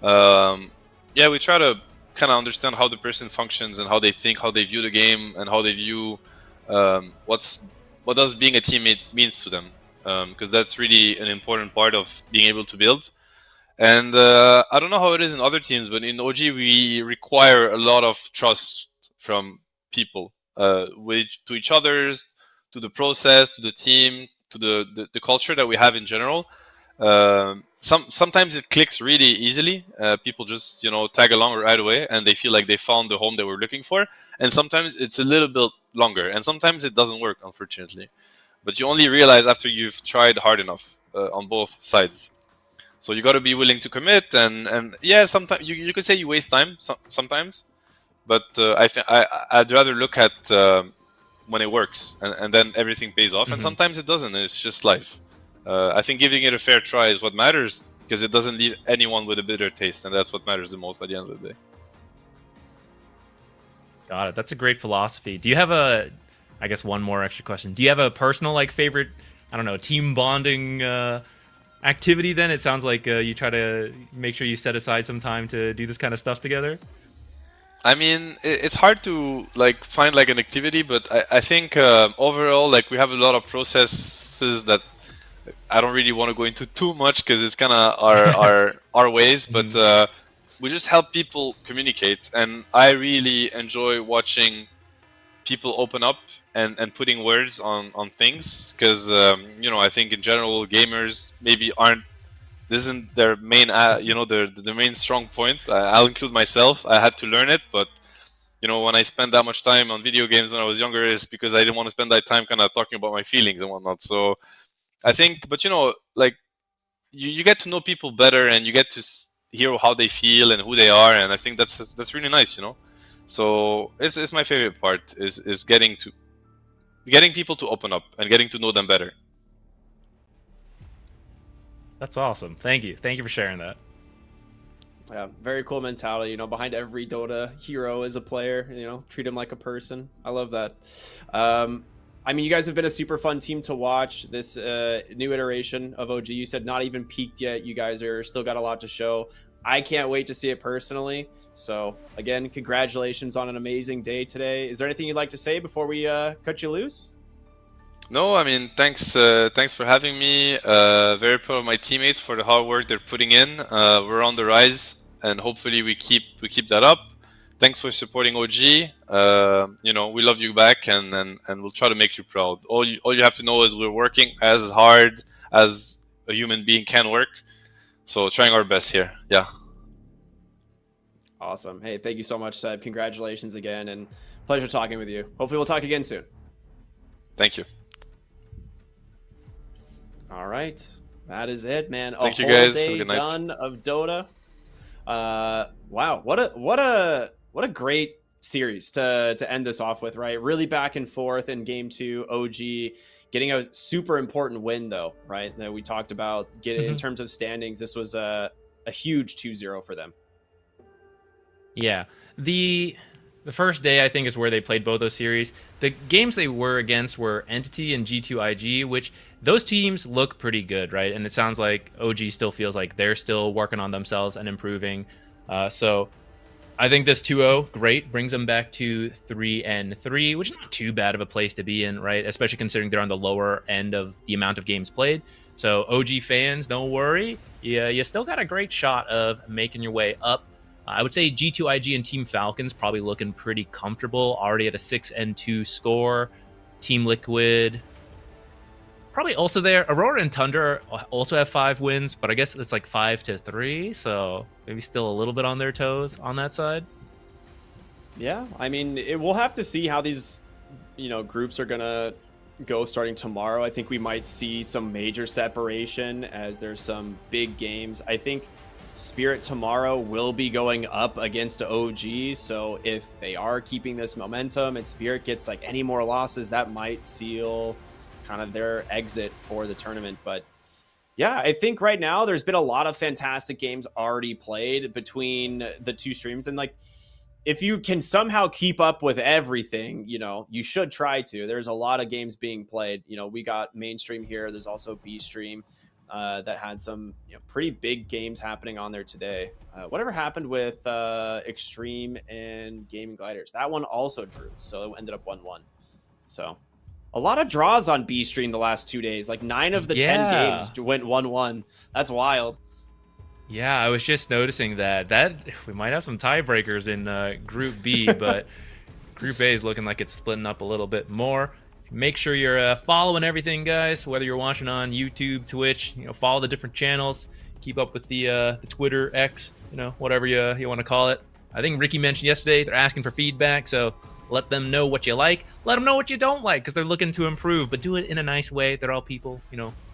We try to kind of understand how the person functions and how they think, how they view the game, and how they view what does being a teammate means to them, because that's really an important part of being able to build. And I don't know how it is in other teams, but in OG we require a lot of trust from people, to each other's, to the process, to the team, to the culture that we have in general. Sometimes it clicks really easily. People just tag along right away, and they feel like they found the home they were looking for. And sometimes it's a little bit longer, and sometimes it doesn't work, unfortunately. But you only realize after you've tried hard enough on both sides. So you got to be willing to commit, and yeah, sometimes you could say you waste time sometimes, but I'd rather look at when it works, and then everything pays off. Mm-hmm. And sometimes it doesn't. It's just life. I think giving it a fair try is what matters, because it doesn't leave anyone with a bitter taste, and that's what matters the most at the end of the day. Got it. That's a great philosophy. Do you have I guess one more extra question. Do you have a personal favorite, I don't know, team bonding activity then? It sounds like you try to make sure you set aside some time to do this kind of stuff together. I mean, it's hard to find an activity, but I think overall we have a lot of processes that I don't really want to go into too much because it's kind of our ways, but we just help people communicate, and I really enjoy watching people open up and putting words on things, because you know, I think in general gamers maybe this isn't their main you know, the main strong point. I'll include myself. I had to learn it, but you know, when I spent that much time on video games when I was younger, it's because I didn't want to spend that time kind of talking about my feelings and whatnot. So I think, but you know, like you get to know people better, and you get to hear how they feel and who they are, and I think that's really nice, you know. So it's my favorite part is getting people to open up and getting to know them better. That's awesome. Thank you for sharing that. Yeah, very cool mentality. You know, behind every Dota hero is a player. You know, treat him like a person. I love that. I mean, you guys have been a super fun team to watch. This new iteration of OG, you said not even peaked yet. You guys are still got a lot to show. I can't wait to see it personally. So again, congratulations on an amazing day today. Is there anything you'd like to say before we cut you loose? No, I mean, thanks for having me. Very proud of my teammates for the hard work they're putting in. We're on the rise, and hopefully we keep that up. Thanks for supporting OG. You know, we love you back, and we'll try to make you proud. All you have to know is we're working as hard as a human being can work. So trying our best here. Yeah. Awesome. Hey, thank you so much, Seb. Congratulations again, and pleasure talking with you. Hopefully we'll talk again soon. Thank you. All right. That is it, man. Thank you, whole guys. day Have a good night. done of Dota. Wow. What a great series to end this off with, right? Really back and forth in game 2, OG getting a super important win though, right? That we talked about getting in terms of standings. This was a huge 2-0 for them. Yeah. The first day, I think, is where they played both those series. The games they were against were Entity and G2IG, which those teams look pretty good, right? And it sounds like OG still feels like they're still working on themselves and improving. So I think this 2-0, great, brings them back to 3-3, which is not too bad of a place to be in, right? Especially considering they're on the lower end of the amount of games played. So OG fans, don't worry. You still got a great shot of making your way up. I would say G2IG and Team Falcons probably looking pretty comfortable, already at a 6-2 score. Team Liquid probably also there. Aurora and Tundra also have 5 wins, but I guess it's like 5-3, so maybe still a little bit on their toes on that side. Yeah, I mean, we'll have to see how these, groups are gonna go starting tomorrow. I think we might see some major separation as there's some big games. I think Spirit tomorrow will be going up against OG, so if they are keeping this momentum and Spirit gets like any more losses, that might seal kind of their exit for the tournament. But yeah, I think right now there's been a lot of fantastic games already played between the two streams, and like if you can somehow keep up with everything, you should try to. There's a lot of games being played. We got mainstream here, there's also B stream that had some pretty big games happening on there today. Whatever happened with Extreme and Gaming Gliders? That one also drew, so it ended up 1-1. So a lot of draws on B stream the last 2 days. Like 9 of the 10 games went 1-1. That's wild. Yeah, I was just noticing that we might have some tiebreakers in Group B, but Group A is looking like it's splitting up a little bit more. Make sure you're following everything, guys, whether you're watching on YouTube, Twitch, follow the different channels, keep up with the Twitter, X, whatever you want to call it. I think Ricky mentioned yesterday they're asking for feedback, so let them know what you like. Let them know what you don't like, because they're looking to improve, but do it in a nice way. They're all people,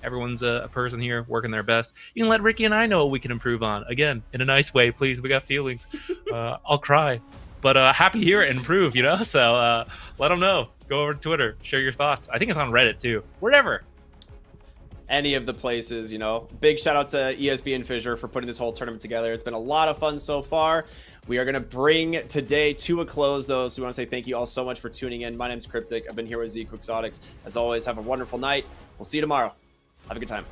everyone's a person here working their best. You can let Ricky and I know what we can improve on. Again, in a nice way, please. We got feelings. I'll cry. But happy to hear it improve, So let them know. Go over to Twitter, share your thoughts. I think it's on Reddit too. Wherever. Any of the places, Big shout out to ESB and Fissure for putting this whole tournament together. It's been a lot of fun so far. We are going to bring today to a close, though. So we want to say thank you all so much for tuning in. My name's Cryptic. I've been here with Z Quixotics. As always, have a wonderful night. We'll see you tomorrow. Have a good time.